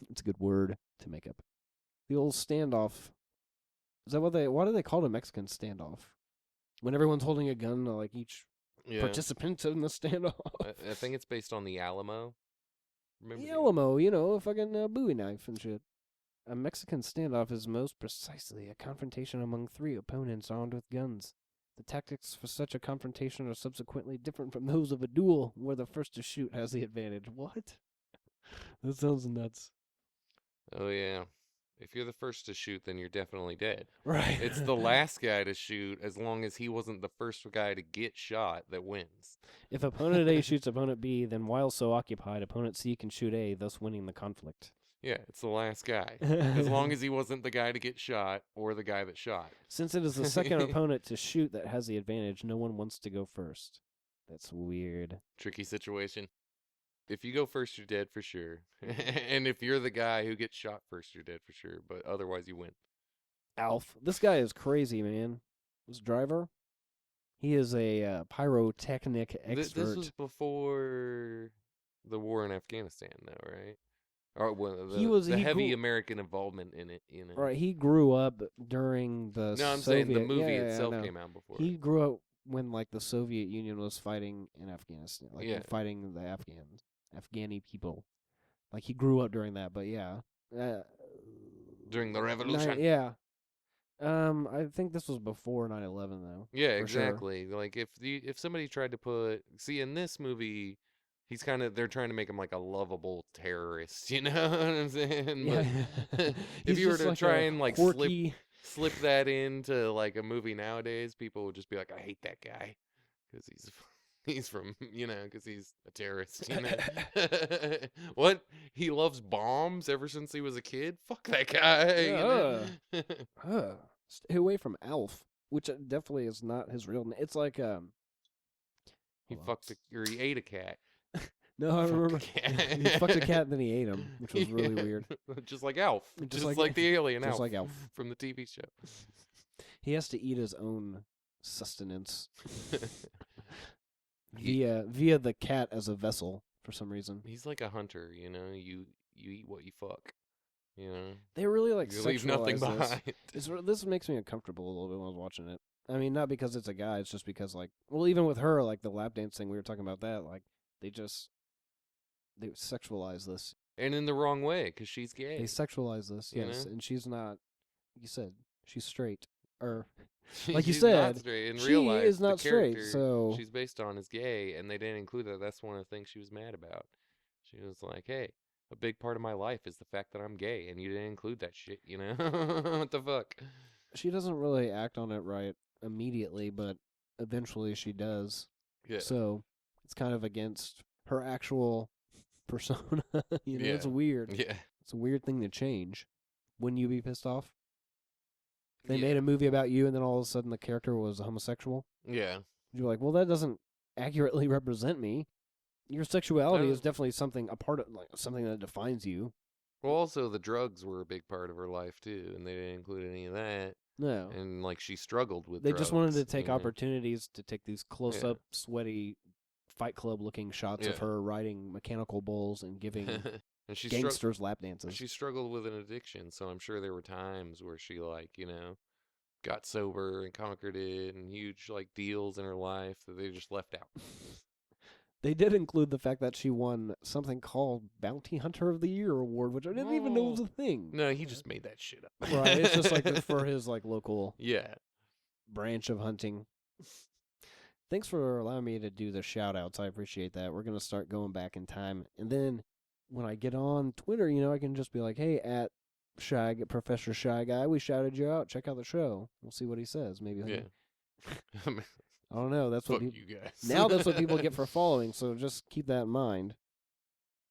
It's a good word to make up. The old standoff. Is that what they? Why do they call it a Mexican standoff? When everyone's holding a gun to like each Yeah. participant in the standoff. I think it's based on the Alamo. Remember The Alamo, a fucking Bowie knife and shit. A Mexican standoff is most precisely a confrontation among 3 opponents armed with guns. The tactics for such a confrontation are subsequently different from those of a duel, where the first to shoot has the advantage. What? That sounds nuts. Oh, yeah. If you're the first to shoot, then you're definitely dead. Right. It's the last guy to shoot, as long as he wasn't the first guy to get shot, that wins. If opponent A shoots opponent B, then while so occupied, opponent C can shoot A, thus winning the conflict. Yeah, it's the last guy. As long as he wasn't the guy to get shot or the guy that shot. Since it is the second opponent to shoot that has the advantage, no one wants to go first. That's weird. Tricky situation. If you go first, you're dead for sure. And if you're the guy who gets shot first, you're dead for sure. But otherwise, you win. Alf. This guy is crazy, man. This driver, he is a pyrotechnic expert. This was before the war in Afghanistan, though, right? Or well, He was- the he heavy grew- American involvement in it. Right, he grew up during the No, I'm Soviet... saying the movie yeah, yeah, itself no. came out before. He grew up when like the Soviet Union was fighting in Afghanistan, like Yeah. fighting the Afghani people. Like he grew up during that, but yeah. During the revolution. Yeah. I think this was before 9/11 though. Yeah, for sure. exactly. Like if somebody tried to in this movie, they're trying to make him like a lovable terrorist, you know what I'm saying? Yeah. But if He's you were just to like try a and like quirky... slip that into like a movie nowadays, people would just be like, I hate that guy because he's from, because he's a terrorist, What? He loves bombs ever since he was a kid? Fuck that guy. Yeah. Stay away from Alf, which definitely is not his real name. It's like He hold on. he ate a cat. No, I Fucked a remember. cat. He fucked a cat and then he ate him, which was really Yeah. weird. Just like Alf. Just Just like- like the alien just Alf. like Alf. From the TV show. He has to eat his own sustenance via the cat as a vessel for some reason. He's like a hunter, you eat what you fuck. They really like You leave nothing sexualize this. behind. This makes me uncomfortable a little bit when I was watching it. I mean, not because it's a guy, it's just because like, well, even with her, like the lap dance thing, we were talking about that. Like they sexualize this. And in the wrong way, because she's They gay. sexualize this, You yes, know? and she's not. You said she's straight. Or like you She's said, not straight. In she real life, is the not straight, character so she's based on is gay, and they didn't include that. That's one of the things she was mad about. She was like, "Hey, a big part of my life is the fact that I'm gay, and you didn't include that shit. You know what the fuck?" she doesn't really act on it right immediately, but eventually she does. Yeah. So it's kind of against her actual persona. It's Yeah. weird. Yeah. It's a weird thing to change. Wouldn't you be pissed off? They Yeah. made a movie about you, and then all of a sudden the character was homosexual. Yeah. You're like, well, that doesn't accurately represent me. Your sexuality No. is definitely something a part of, like something that defines you. Well, also the drugs were a big part of her life too, and they didn't include any of that. No, And like she struggled with. they just wanted to drugs, take you know? opportunities to take these close-up, sweaty, Fight Club-looking shots of Yeah. her riding mechanical bulls and giving and she gangsters lap dances. She struggled with an addiction, so I'm sure there were times where she got sober and conquered it, and huge like deals in her life that they just left out. They did include the fact that she won something called Bounty Hunter of the Year award, which I didn't even know was a thing. No, he just made that shit up. Right, it's just like for his like local Yeah. branch of hunting. Thanks for allowing me to do the shout-outs. I appreciate that. We're going to start going back in time. And then when I get on Twitter, I can just be like, hey, at Professor Shy Guy, we shouted you out. Check out the show. We'll see what he says. Maybe Yeah. I don't know. That's what Fuck you guys. now that's what people get for following, so just keep that in mind.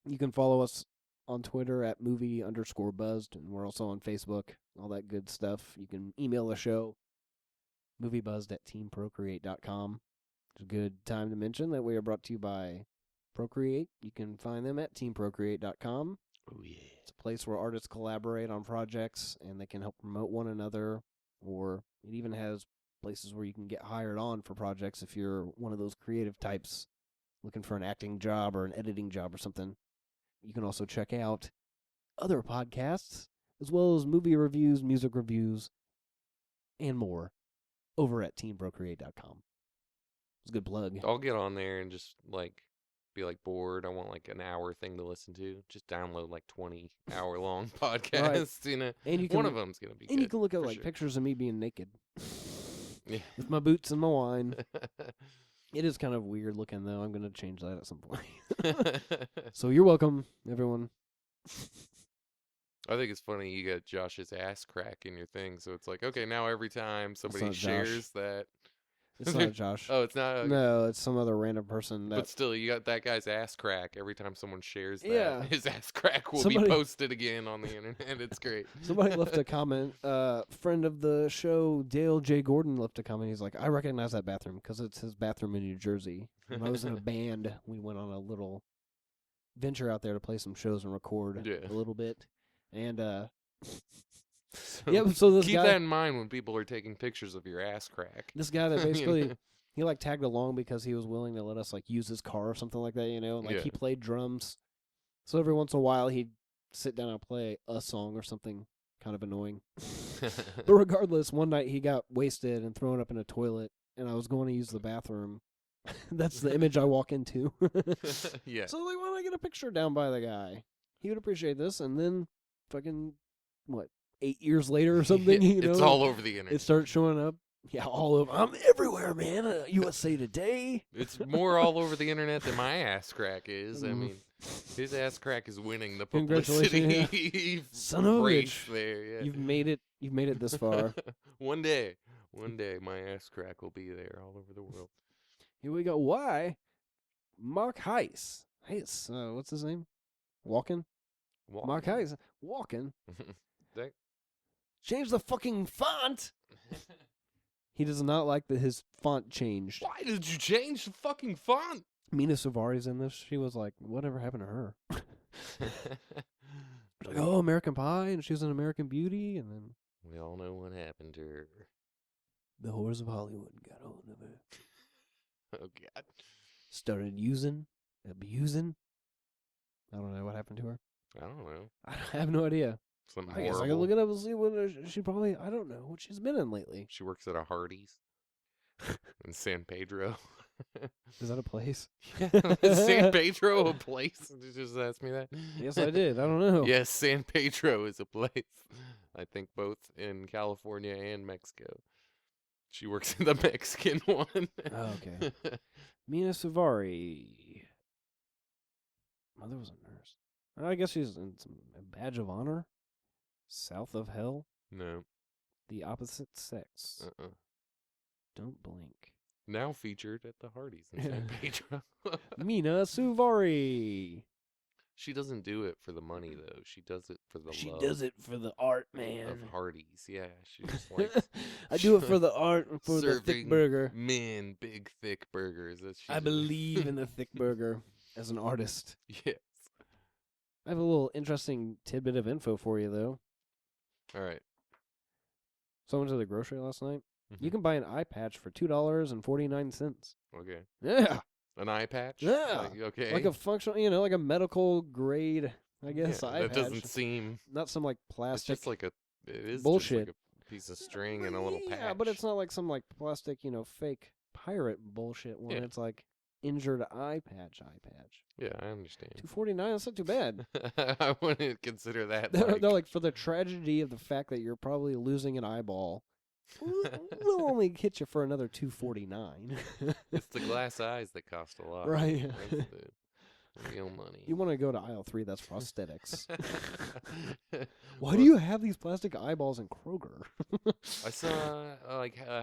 You can follow us on Twitter at movie_buzzed, and we're also on Facebook, all that good stuff. You can email the show, moviebuzzed@teamprocreate.com. It's a good time to mention that we are brought to you by Procreate. You can find them at teamprocreate.com. Oh, yeah. It's a place where artists collaborate on projects, and they can help promote one another, or it even has places where you can get hired on for projects if you're one of those creative types looking for an acting job or an editing job or something. You can also check out other podcasts, as well as movie reviews, music reviews, and more over at teamprocreate.com. It's a good plug. I'll get on there and just be bored. I want an hour thing to listen to. Just download 20-hour-long podcasts. And you can, one of them's gonna be. And good, you can look at for sure. pictures of me being naked. Yeah. With my boots and my wine. It is kind of weird looking, though. I'm going to change that at some point. So you're welcome, everyone. I think it's funny you got Josh's ass crack in your thing, so it's okay, now every time somebody not Josh. shares that. It's not Josh. Oh, it's not? Okay. No, it's some other random person. But still, you got that guy's ass crack every time someone shares that. Yeah. His ass crack will be posted again on the internet. It's great. Somebody left a comment. Friend of the show, Dale J. Gordon, left a comment. He's like, I recognize that bathroom because it's his bathroom in New Jersey. When I was in a band, we went on a little venture out there to play some shows and record a little bit. And so this keep guy, that in mind when people are taking pictures of your ass crack. This guy that basically he tagged along because he was willing to let us use his car or something like that, and he played drums. So every once in a while he'd sit down and play a song or something kind of annoying. But regardless, one night he got wasted and thrown up in a toilet, and I was going to use the bathroom. That's the image I walk into. Yeah. So why don't I get a picture down by the guy? He would appreciate this, and then fucking 8 years later or something, it's all over the internet. It starts showing up. Yeah, all over. I'm everywhere, man. USA Today. It's more all over the internet than my ass crack is. I mean, his ass crack is winning the publicity. Congratulations, son of a bitch. There, yeah. You've made it. You've made it this far. One day, my ass crack will be there all over the world. Here we go. Why? Mark Heiss. What's his name? Walken? Mark Heiss. Walken. Change the fucking font. He does not like that his font changed. Why did you change the fucking font? Mena Suvari's in this. She was like, whatever happened to her? Like, oh, American Pie, and she was an American Beauty, and then we all know what happened to her. The whores of Hollywood got hold of her. Oh, God. Started abusing. I don't know what happened to her. I don't know. I have no idea. Something I guess I horrible. can look it up and see what she probably, I don't know what she's been in lately. She works at a Hardee's in San Pedro. Is that a place? Is San Pedro a place? Did you just ask me that? Yes, I did. I don't know. Yes, San Pedro is a place. I think both in California and Mexico. She works in the Mexican one. Oh, okay. Mena Suvari. Mother was a nurse. I guess she's in a badge of honor. South of Hell. No. The opposite sex. Don't blink. Now featured at the Hardee's in San Pedro. Mena Suvari. She doesn't do it for the money though. She does it for the She love does it for the art, man. of Hardee's. Yeah, she just likes I do it for the art and for the thick serving burger. men big thick burgers. I believe in the thick burger as an artist. Yes. I have a little interesting tidbit of info for you, though. All right. So I went to the grocery last night. Mhm. You can buy an eye patch for $2.49. Okay. Yeah. An eye patch? Yeah. Like, okay. Like a functional, like a medical grade, I guess, Yeah, eye that patch. doesn't seem. Not some, like, It's plastic. just like a. It is bullshit. Just like a piece of string and a little patch. Yeah, but it's not like some, like, plastic, fake pirate bullshit one. Yeah. It's like injured eye patch. Yeah, I understand. $2.49, that's not too bad. I wouldn't consider that. No, like, for the tragedy of the fact that you're probably losing an eyeball, we'll only hit you for another $2.49. It's the glass eyes that cost a lot. Right. That's the real money. You want to go to aisle 3, that's prosthetics. Why do you have these plastic eyeballs in Kroger? I saw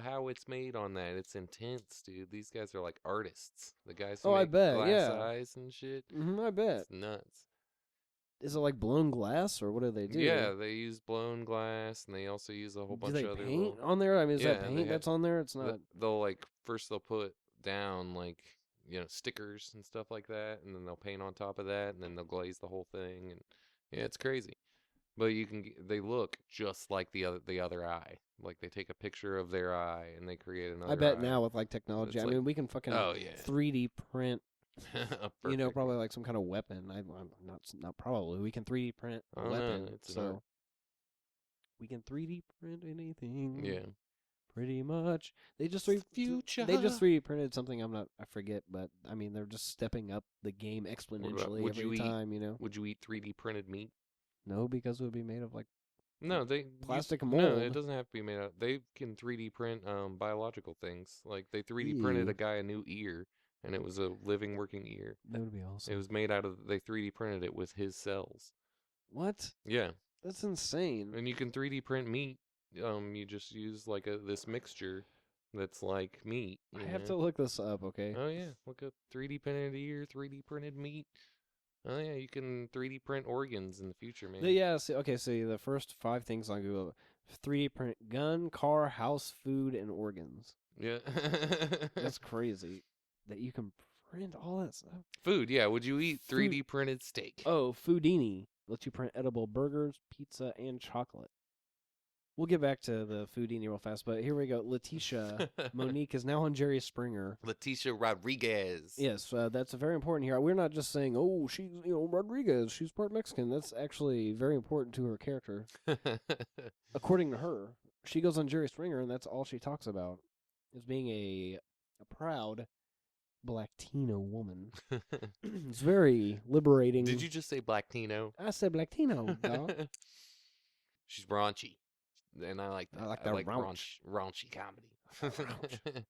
how it's made on that. It's intense, dude. These guys are like artists. The guys who Oh, I make bet, glass yeah. eyes and shit. I bet. It's nuts. Is it like blown glass, or what do they do? Yeah, they use blown glass, and they also use a whole Do bunch they of other paint little. on there? I mean, is Yeah, that they paint have- that's on there? It's not. They'll they'll put down stickers and stuff like that, and then they'll paint on top of that, and then they'll glaze the whole thing, and yeah, it's crazy. But they look just like the other eye. Like they take a picture of their eye and they create another. I bet eye. now with like technology, It's I like- mean, we can fucking Oh yeah. 3D print. Perfect. Probably like some kind of weapon. I'm not probably. We can 3D print a I don't know, weapon, it's an so art. we can 3D print anything. Yeah. Pretty much. They just Future. They just 3D printed something. I forget, but I mean they're just stepping up the game exponentially would you every eat- time. Would you eat 3D printed meat? No, because it would be made of like No, plastic No, mold. it doesn't have to be made out. They can 3D print biological things. Like they 3D printed Ew. a guy a new ear, and it was a living, working ear. That would be awesome. It was made out of. They 3D printed it with his cells. What? Yeah, That's insane. and you can 3D print meat. You just use like this mixture that's like meat. I you have know? to look this up, okay? Oh yeah, look up 3D printed ear, 3D printed meat. Oh yeah, you can 3D print organs in the future, man. Yeah, see, the first 5 things on Google: 3D print gun, car, house, food, and organs. Yeah. That's crazy that you can print all that stuff. Food, yeah. Would you eat 3D printed steak? Oh, Foodini lets you print edible burgers, pizza, and chocolate. We'll get back to the Foodini real fast, but here we go. Letitia Monique is now on Jerry Springer. Letitia Rodriguez. Yes, that's very important here. We're not just saying, oh, she's, Rodriguez, she's part Mexican. That's actually very important to her character. According to her, she goes on Jerry Springer, and that's all she talks about, is being a proud Blacktino woman. It's very liberating. Did you just say Blacktino? I said Blacktino, dog. She's raunchy. And I like that. I like that raunchy comedy.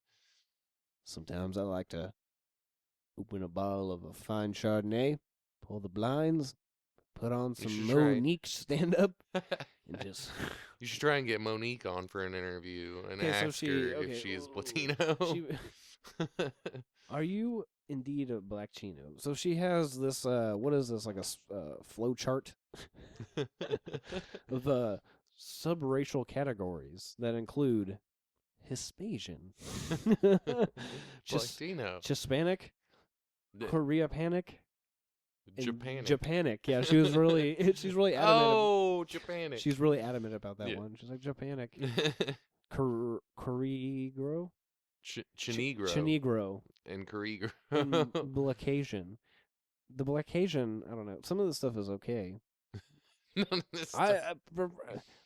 Sometimes I like to open a bottle of a fine Chardonnay, pull the blinds, put on some should try- Monique stand-up, and just... You should try and get Monique on for an interview and Okay, so ask she- her okay, if she is well, Latino. Are you indeed a black chino? So she has this, what is this, like a flow chart of subracial categories that include Hispasian, Latino. Hispanic, The- Korea panic, and Japanic. Japanic. Yeah, she's really adamant. Oh, Japanic. She's really adamant about that Yeah. one. She's like Japanic, Corigro, Chinegro. Chinegro, And Corrigro. and Blackasian. The Blackasian, I don't know. Some of the stuff is okay. None of this stuff. I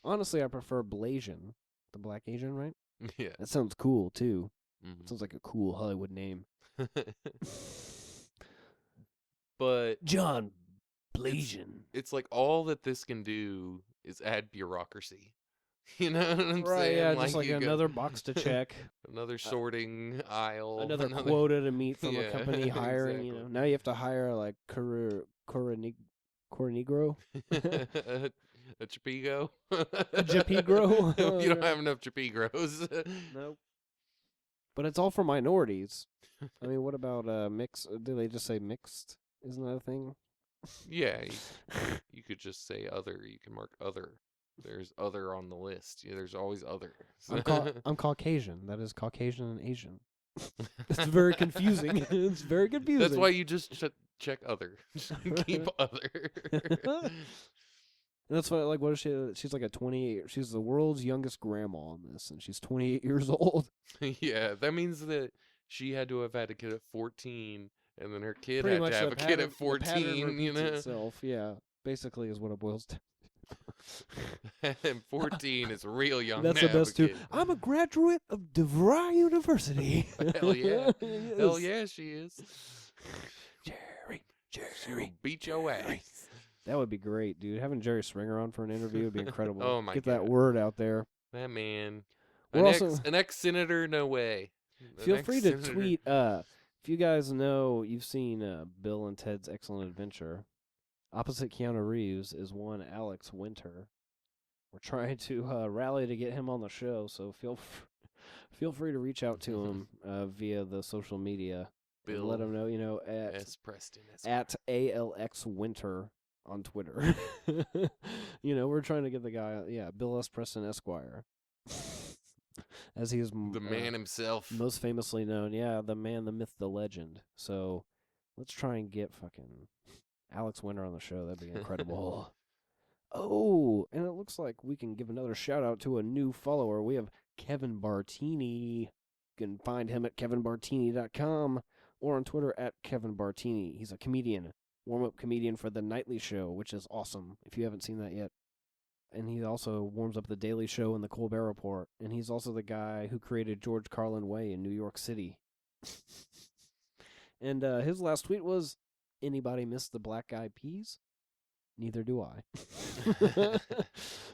honestly, I prefer Blasian, the Black Asian, right? Yeah. That sounds cool too. Mhm. Sounds like a cool Hollywood name. But John Blasian. it's like all that this can do is add bureaucracy. You know what I'm Right, saying? yeah, just like you go- another box to check, another sorting aisle, another quota to meet from a Yeah, company hiring. You know, exactly. now you have to hire like Coronigro. a Chapego. A Chapegro? You don't have enough Chapegros. Nope. But it's all for minorities. I mean, what about mix? Do they just say mixed? Isn't that a thing? Yeah, you could just say other. You can mark other. There's other on the list. Yeah, there's always other. I'm Caucasian. That is Caucasian and Asian. It's very confusing. It's very confusing. That's why you just check other. Just keep other. And that's why, like, what is she? She's like a 28. She's the world's youngest grandma on this, and she's 28 years old. Yeah, that means that she had to have had a kid at 14, and then her kid Pretty had much to have the a kid pattern- at the pattern 14. You repeats know, itself. Yeah, basically is what it boils down. and 14 is real young. That's to the have a best too. kid. I'm a graduate of DeVry University. Hell yeah. Yes. Hell yeah, she is. Jerry. She'll beat your ass. That would be great, dude. Having Jerry Springer on for an interview would be incredible. Oh my Get God. that word out there. That man. We're An also- ex-senator, no way. An Feel free to ex-senator. tweet. If you guys know, you've seen Bill and Ted's Excellent Adventure. Opposite Keanu Reeves is one Alex Winter. We're trying to rally to get him on the show, so feel free to reach out to him via the social media. And Bill let him know, at S. Preston. at ALX Winter on Twitter. We're trying to get the guy, Bill S. Preston Esquire, as he is The man himself. most famously known. Yeah, the man, the myth, the legend. So let's try and get fucking Alex Winter on the show. That'd be incredible. Oh, and it looks like we can give another shout out to a new follower. We have Kevin Bartini. You can find him at kevinbartini.com or on Twitter at Kevin Bartini. He's a comedian, warm-up comedian for The Nightly Show, which is awesome if you haven't seen that yet. And he also warms up The Daily Show and The Colbert Report. And he's also the guy who created George Carlin Way in New York City. And his last tweet was, "Anybody miss the Black Eyed Peas? Neither do I."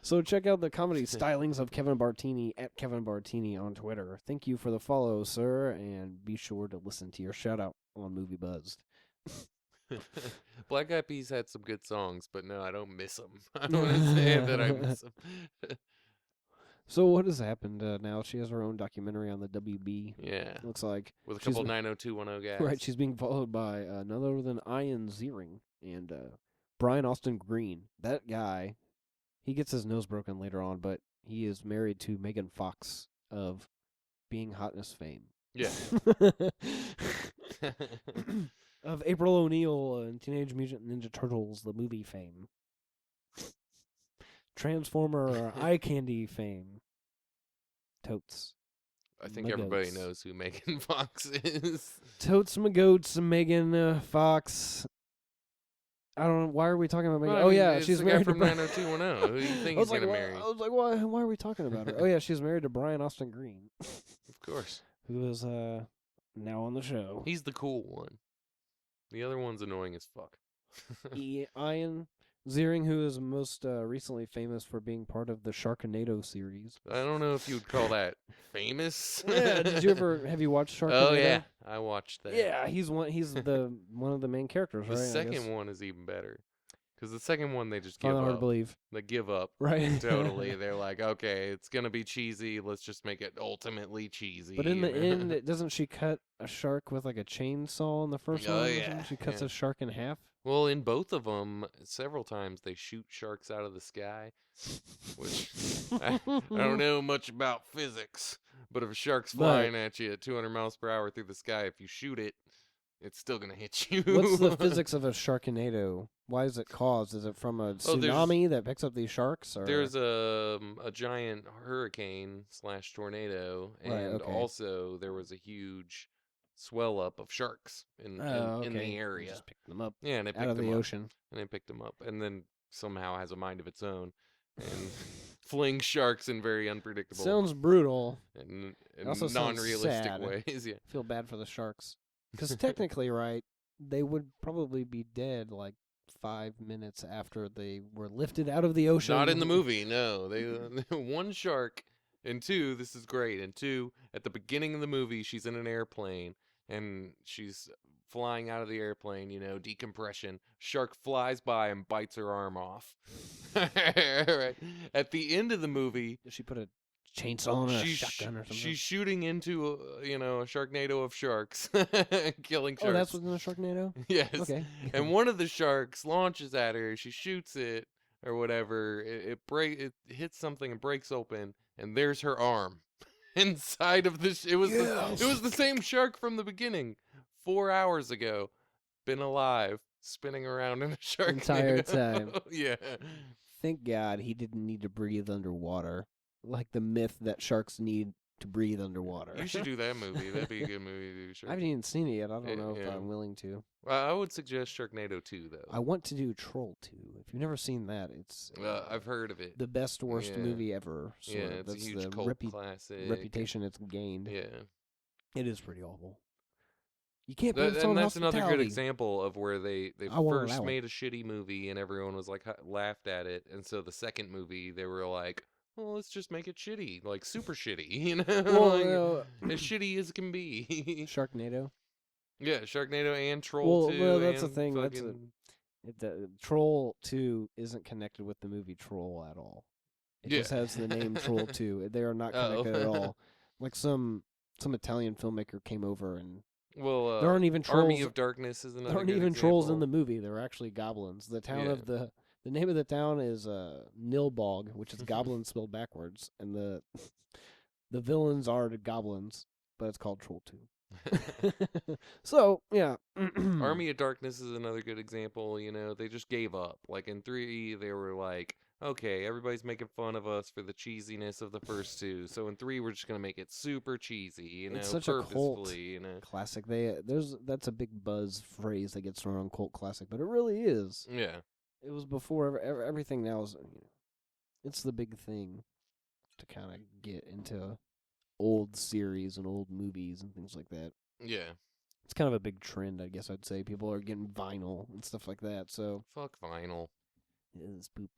So check out the comedy stylings of Kevin Bartini at Kevin Bartini on Twitter. Thank you for the follow, sir, and be sure to listen to your shout out on Movie Buzzed. Black Eyed Peas had some good songs, but no, I don't miss them. I don't want to say that I miss them. So what has happened now? She has her own documentary on the WB. Yeah, Looks like with a she's couple been- 90210 guys. right. She's being followed by none other than Ian Ziering and Brian Austin Green. That guy, he gets his nose broken later on, but he is married to Megan Fox of Being Hotness fame. Yeah. Of April O'Neil and Teenage Mutant Ninja Turtles, the movie fame. Transformer Eye Candy fame. Totes. I think My everybody goats. knows who Megan Fox is. Totes my goats, Megan Fox. I don't know. Why are we talking about Megan? Well, I Oh, mean, yeah, it's she's the guy married from to Brian. 90210. Who do you think I was he's like, gonna why, marry? I was like, why are we talking about her? Oh, yeah, she's married to Brian Austin Green, Of course, who is now on the show. he's the cool one. The other one's annoying as fuck. Ian Ziering, who is most recently famous for being part of the Sharknado series. I don't know if you would call that famous. Yeah, have you watched Sharknado? Oh yeah, I watched that. Yeah, he's one of the main characters, The right? I guess. second one is even better. Because the second one, they just Find give it hard to up. believe. They give up. Right. Totally. They're like, okay, it's going to be cheesy. Let's just make it ultimately cheesy. But in the you know? end, doesn't she cut a shark with like a chainsaw in the first Oh, one? or yeah, something? She cuts yeah. a shark in half. Well, in both of them, several times they shoot sharks out of the sky. Which, I don't know much about physics. But if a shark's But- flying at you at 200 miles per hour through the sky, if you shoot it, it's still going to hit you. What's the physics of a Sharknado? Why is it caused? Is it from a Oh, there's- tsunami that picks up these sharks? Or? There's a giant hurricane / tornado, Right, and okay. also there was a huge swell up of sharks in okay. the You area. just picked them up Yeah, and they picked out of them the up, ocean. and they picked them up, and then somehow has a mind of its own, and flings sharks in very unpredictable Sounds brutal. and also sounds non-realistic sad. ways. Yeah, Feel bad for the sharks. Because technically, right, they would probably be dead like 5 minutes after they were lifted out of the ocean. Not in the movie, no. They one shark, and two, this is great. And two, at the beginning of the movie, she's in an airplane and she's flying out of the airplane, decompression. Shark flies by and bites her arm off. Right. At the end of the movie, She put a chainsaw on a shotgun or something. she's shooting into a Sharknado of sharks, killing sharks. Oh, that's what's in the Sharknado? Yes. Okay. And one of the sharks launches at her. She shoots it or whatever. It hits something and breaks open, and there's her arm inside of this. It was the same shark from the beginning, 4 hours ago, been alive, spinning around in a shark Entire time. Yeah. Thank God he didn't need to breathe underwater. Like the myth that sharks need to breathe underwater. You should do that movie. That'd be a good movie to do. I haven't even seen it yet. I don't know if Yeah. I'm willing to. I would suggest Sharknado 2, though. I want to do Troll 2. If you've never seen that, it's I've heard of it. the best worst Yeah. movie ever. Sort Yeah, of. it's That's a huge the cult classic. reputation it's gained. Yeah. It is pretty awful. You can't put it on And that's another good hospitality. example of where they I won't first allow it. made a shitty movie and everyone was like laughed at it, and so the second movie they were like, well, let's just make it shitty, like super shitty, Well, like, as shitty as it can be. Sharknado. Yeah, Sharknado and Troll 2. Well, that's the and thing. fucking- The Troll 2 isn't connected with the movie Troll at all. It just Yeah. has the name Troll 2. They are not Oh. connected at all. Like some Italian filmmaker came over and Well, there aren't even trolls. Army of Darkness is another. There aren't good even trolls in example. the movie. They're actually goblins. The town Yeah. of the name of the town is Nilbog, which is goblin spelled backwards, and the villains are the goblins, but it's called Troll 2. So yeah, Army of Darkness is another good example. They just gave up. Like in 3, they were like, okay, everybody's making fun of us for the cheesiness of the first 2. So in 3, we're just gonna make it super cheesy. It's such a cult purposefully. classic. That's a big buzz phrase that gets thrown on cult classic, but it really is. Yeah. It was before everything now is. It's the big thing to kind of get into old series and old movies and things like that. Yeah. It's kind of a big trend, I guess I'd say. People are getting vinyl and stuff like that. So Fuck vinyl. it is poop.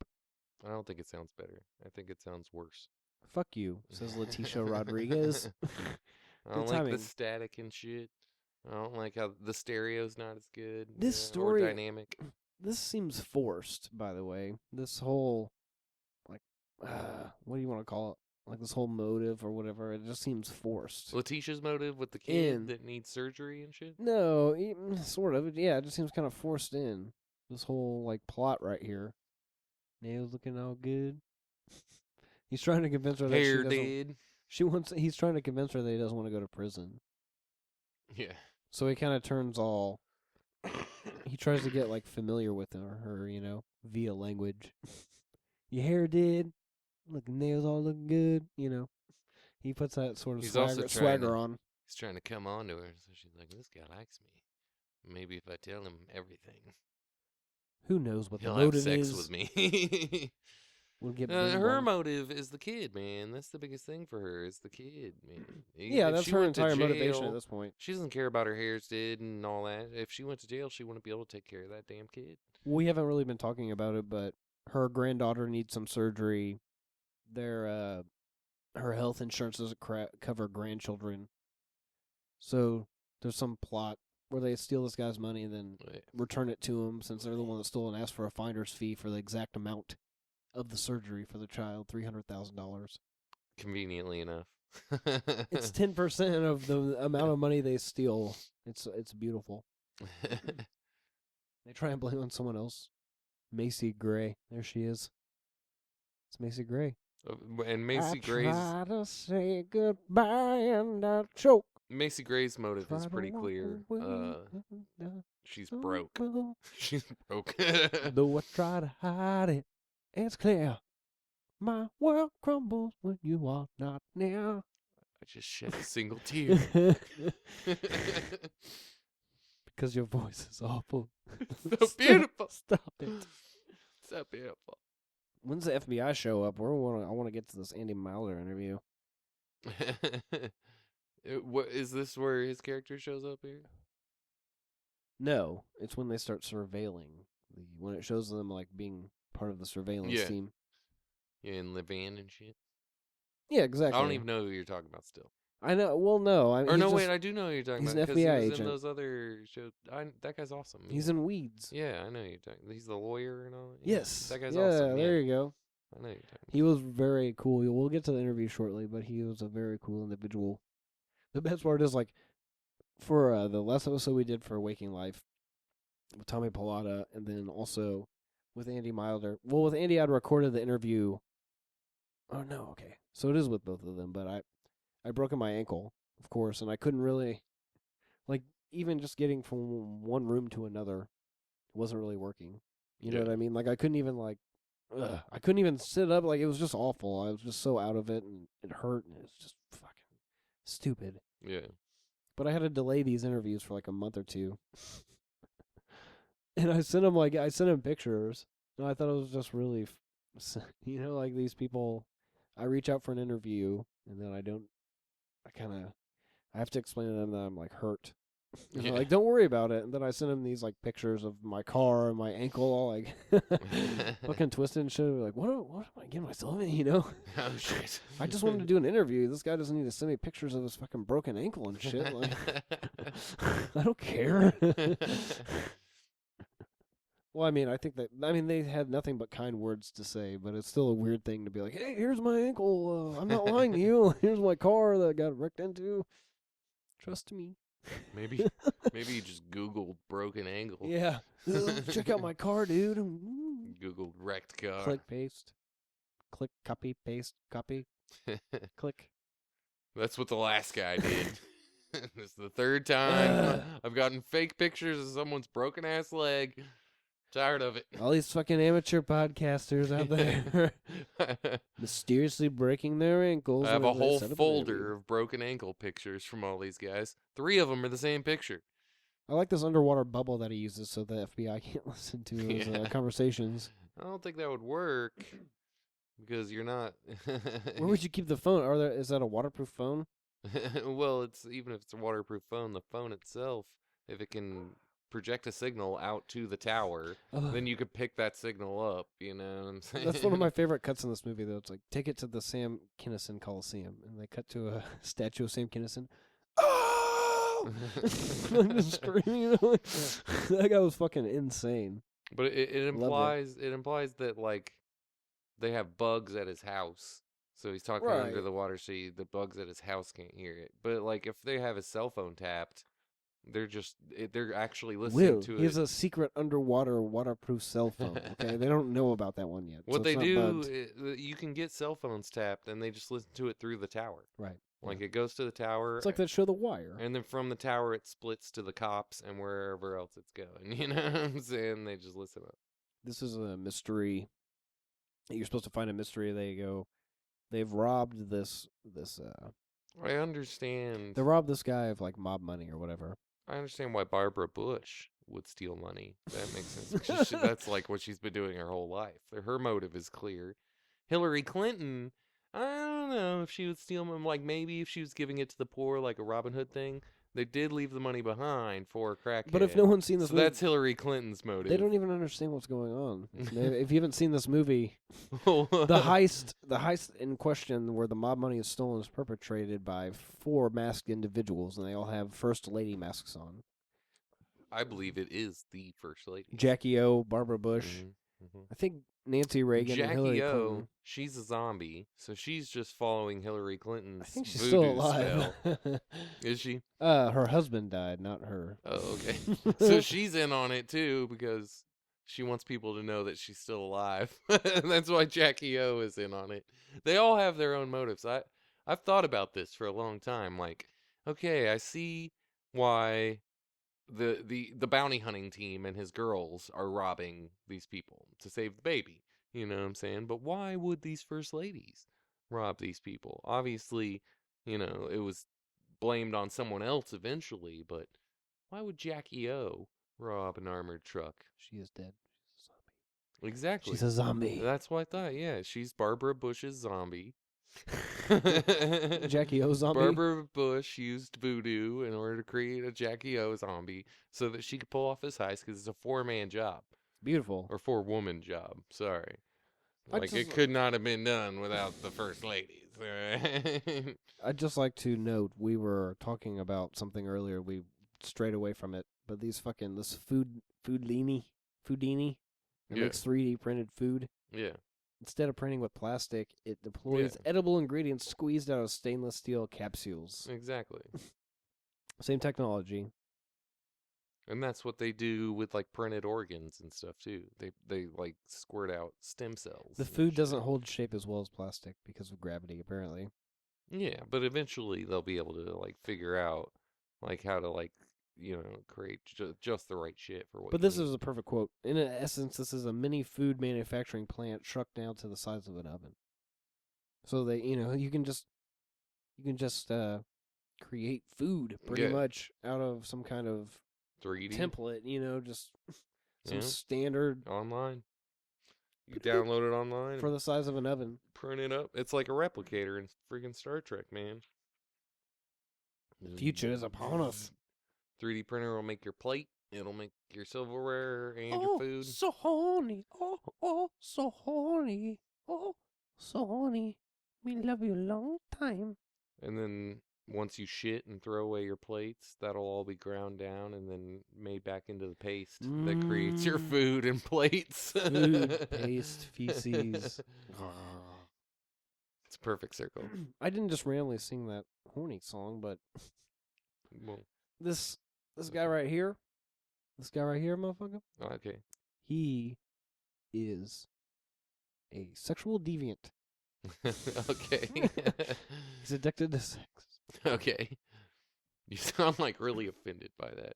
I don't think it sounds better. I think it sounds worse. Fuck you, says Leticia Rodriguez. I don't Good like timing. the static and shit. I don't like how the stereo's not as good. This or story- dynamic. This seems forced, by the way. This whole, like, what do you want to call it? Like this whole motive or whatever. It just seems forced. Letitia's motive with the kid In. that needs surgery and shit. No, sort of. Yeah, it just seems kind of forced in. This whole, like, plot right here. Nails looking all good. He's trying to convince her that Hair she doesn't. dead. He's trying to convince her that he doesn't want to go to prison. Yeah. So he kind of turns all. He tries to get like familiar with her, via language. Your hair did. Look, nails all look good. He puts that sort of He's also trying swagger to- on. He's trying to come on to her, so she's like, "This guy likes me. Maybe if I tell him everything, Who knows what the he'll have motive sex is? with me." We'll get Her bing-bong. motive is the kid, man. That's the biggest thing for her. Is the kid, man. Yeah, If that's she her went to entire motivation jail, at this point. She doesn't care about her hair's dead and all that. If she went to jail, she wouldn't be able to take care of that damn kid. We haven't really been talking about it, but her granddaughter needs some surgery. Her health insurance doesn't cover grandchildren. So there's some plot where they steal this guy's money and then Right. return it to him since they're the one that stole and asked for a finder's fee for the exact amount of the surgery for the child, $300,000. Conveniently enough. It's 10% of the amount of money they steal. It's beautiful. They try and blame it on someone else. Macy Gray. There she is. It's Macy Gray. And Macy Gray's I try to say goodbye and I choke. Macy Gray's motive Try is to pretty walk clear. away and I She's so broke. will. She's broke. Though I try to hide it, it's clear. My world crumbles when you are not near. I just shed a single tear. Because your voice is awful. So beautiful. Stop it. So beautiful. When's the FBI show up? I want to get to this Andy Milder interview. What is this where his character shows up here? No, it's when they start surveilling. When it shows them like being part of the surveillance Yeah. team. Yeah, in the van and shit. Yeah, exactly. I don't even know who you're talking about still. I know. Well, no. Or no, wait, I do know who you're talking he's about. an Because he FBI was agent. in those other shows. That guy's awesome. He's yeah. in Weeds. Yeah, I know you're talking. He's the lawyer and all that. Yes. That guy's yeah, awesome. there Yeah, you go. I know you're talking. He was very cool. We'll get to the interview shortly, but he was a very cool individual. The best part is, like, for the last episode we did for Waking Life with Tommy Pilata, and then also with Andy Milder. Well, with Andy, I'd recorded the interview. Oh, no, okay. So it is with both of them, but I broken my ankle, of course, and I couldn't really, like, even just getting from one room to another wasn't really working. You know what I mean? Like, I couldn't even, like, I couldn't even sit up. Like, it was just awful. I was just so out of it, and it hurt, and it was just fucking stupid. Yeah. But I had to delay these interviews for, like, a month or two. And I sent him pictures, and I thought it was just really, like, these people, I reach out for an interview, and then I have to explain to them that I'm, like, hurt. And they're like, don't worry about it. And then I sent him these, like, pictures of my car and my ankle all, like, fucking twisted and shit. Like, what am I getting myself in, you know? Oh, shit. I just wanted to do an interview. This guy doesn't need to send me pictures of his fucking broken ankle and shit. Like, I don't care. Well, I mean, they had nothing but kind words to say, but it's still a weird thing to be like, hey, here's my ankle. I'm not lying to you. Here's my car that I got wrecked into. Trust me. Maybe you just Googled broken ankle. Yeah. Check out my car, dude. Googled wrecked car. Click, paste. Click, copy, paste, copy. Click. That's what the last guy did. This is the third time I've gotten fake pictures of someone's broken ass leg. Tired of it. All these fucking amateur podcasters out there mysteriously breaking their ankles. I have a when they whole set up an folder interview. of broken ankle pictures from all these guys. 3 of them are the same picture. I like this underwater bubble that he uses so the FBI can't listen to his conversations. I don't think that would work because you're not. Where would you keep the phone? Is that a waterproof phone? Well, even if it's a waterproof phone, the phone itself, if it can project a signal out to the tower, then you could pick that signal up, you know what I'm saying? That's one of my favorite cuts in this movie, though. It's like, take it to the Sam Kinison Coliseum, and they cut to a statue of Sam Kinison. Oh! I'm just screaming, you know? That guy was fucking insane. But it implies that, like, they have bugs at his house. So he's talking under the water, so the bugs at his house can't hear it. But, like, if they have his cell phone tapped, they're actually listening to it. He has a secret underwater waterproof cell phone. Okay, they don't know about that one yet. What so they it's do, not bugged. you can get cell phones tapped, and they just listen to it through the tower. Right. Like, it goes to the tower. It's like that show The Wire. And then from the tower, it splits to the cops and wherever else it's going. You know what I'm saying? They just listen up. This is a mystery. You're supposed to find a mystery. They've robbed this. I understand. They robbed this guy of, like, mob money or whatever. I understand why Barbara Bush would steal money. That makes sense. That's like what she's been doing her whole life. Her motive is clear. Hillary Clinton, I don't know if she would steal money. Like, maybe if she was giving it to the poor, like a Robin Hood thing. They did leave the money behind for a crackhead. But if no one's seen this movie, that's Hillary Clinton's motive. They don't even understand what's going on. If you haven't seen this movie, the heist in question where the mob money is stolen is perpetrated by 4 masked individuals, and they all have First Lady masks on. I believe it is the First Lady. Jackie O, Barbara Bush. I think Nancy Reagan and Hillary Jackie O, Clinton. she's a zombie, so she's just following Hillary Clinton's I think she's voodoo still alive. spell. Is she? Her husband died, not her. Oh, okay. So she's in on it too because she wants people to know that she's still alive. That's why Jackie O is in on it. They all have their own motives. I've thought about this for a long time. Like, okay, I see why the bounty hunting team and his girls are robbing these people to save the baby. You know what I'm saying? But why would these first ladies rob these people? Obviously, you know, it was blamed on someone else eventually, but why would Jackie O rob an armored truck? She is dead. Exactly. She's a zombie. That's what I thought. Yeah, she's Barbara Bush's zombie. Jackie O zombie. Barbara Bush used voodoo in order to create a Jackie O zombie so that she could pull off this heist because it's a 4-man job. Beautiful. Or 4-woman job. Sorry. I Like, just- it could not have been done without the first ladies. I'd just like to note we were talking about something earlier. We strayed away from it, but this Foodini that Yeah. makes 3D printed food. Yeah. Instead of printing with plastic, it deploys edible ingredients squeezed out of stainless steel capsules. Exactly. Same technology. And that's what they do with like printed organs and stuff too. They like squirt out stem cells. The and food shit. doesn't hold shape as well as plastic because of gravity, apparently. Yeah, but eventually they'll be able to like figure out like how to like create just the right shit for what. But you this need. is a perfect quote. In essence, this is a mini food manufacturing plant shrunk down to the size of an oven. So they, you can just create food pretty Yeah. much out of some kind of 3D template, just some Yeah. standard online. You download it online, for the size of an oven. print it up. It's like a replicator in freaking Star Trek, man. The future is upon us. 3D printer will make your plate. It'll make your silverware and your food. So horny. Oh, so horny. Oh, so horny. We love you a long time. And then once you shit and throw away your plates, that'll all be ground down and then made back into the paste that creates your food and plates. Food, paste, feces. It's a perfect circle. I didn't just randomly sing that horny song, but Well, this guy right here, motherfucker, okay. he is a sexual deviant. Okay. He's addicted to sex. Okay. You sound like really offended by that.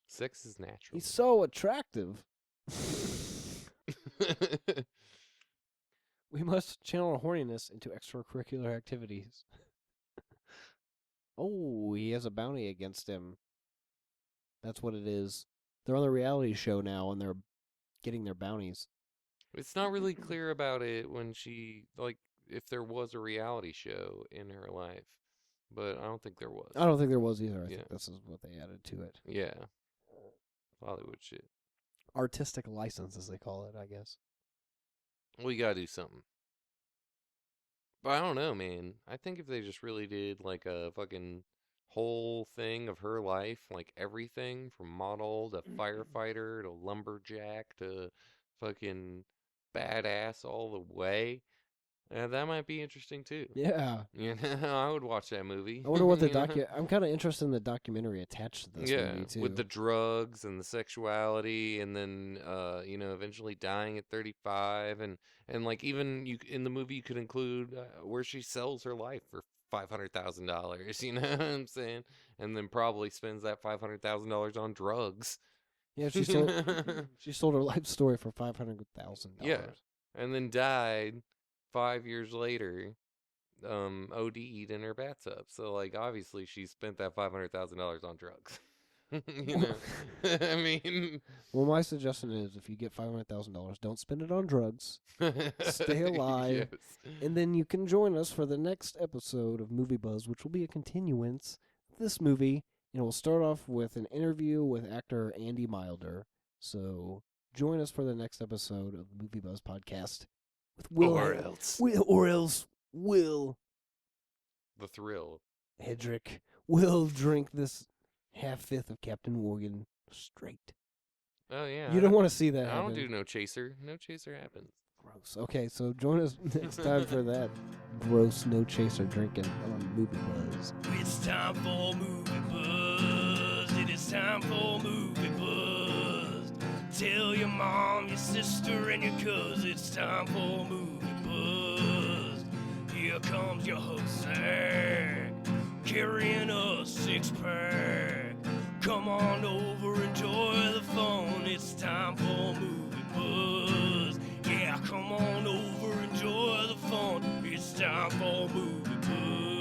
Sex is natural. He's so attractive. We must channel our horniness into extracurricular activities. Oh, he has a bounty against him. That's what it is. They're on the reality show now, and they're getting their bounties. It's not really clear about it when she, like, if there was a reality show in her life. But I don't think there was. I don't think there was either. I Yeah. think this is what they added to it. Yeah. Hollywood shit. Artistic license, as they call it, I guess. We gotta do something. But I don't know, man. I think if they just really did, like, a fucking whole thing of her life, like, everything from model to firefighter to lumberjack to fucking badass all the way, that might be interesting, too. Yeah. I would watch that movie. I wonder what the you know? I'm kind of interested in the documentary attached to this movie, too. With the drugs and the sexuality, and then eventually dying at 35, and like even you in the movie you could include where she sells her life for $500,000. You know what I'm saying? And then probably spends that $500,000 on drugs. Yeah, she sold her life story for $500,000. Yeah, and then died 5 years later. OD'd in her bathtub. So like obviously she spent that $500,000 on drugs. You know, I mean, well, my suggestion is if you get $500,000, don't spend it on drugs. Stay alive. Yes. And then you can join us for the next episode of Movie Buzz, which will be a continuance of this movie. And we'll start off with an interview with actor Andy Milder. So join us for the next episode of the Movie Buzz podcast. With Will Or else. Will The thrill. Hedrick will drink this half-fifth of Captain Morgan straight. Oh yeah. You don't want to see that I happen. don't do no chaser. No chaser happens. Gross. Okay, so join us next time for that gross no chaser drinking on Movie Buzz. It's time for Movie Buzz. It is time for Movie Buzz. Tell your mom, your sister, and your cousin it's time for Movie Buzz. Here comes your host, Zach, carrying a six-pack. Come on over, enjoy the fun. It's time for Movie Buzz. Yeah, come on over, enjoy the fun. It's time for Movie Buzz.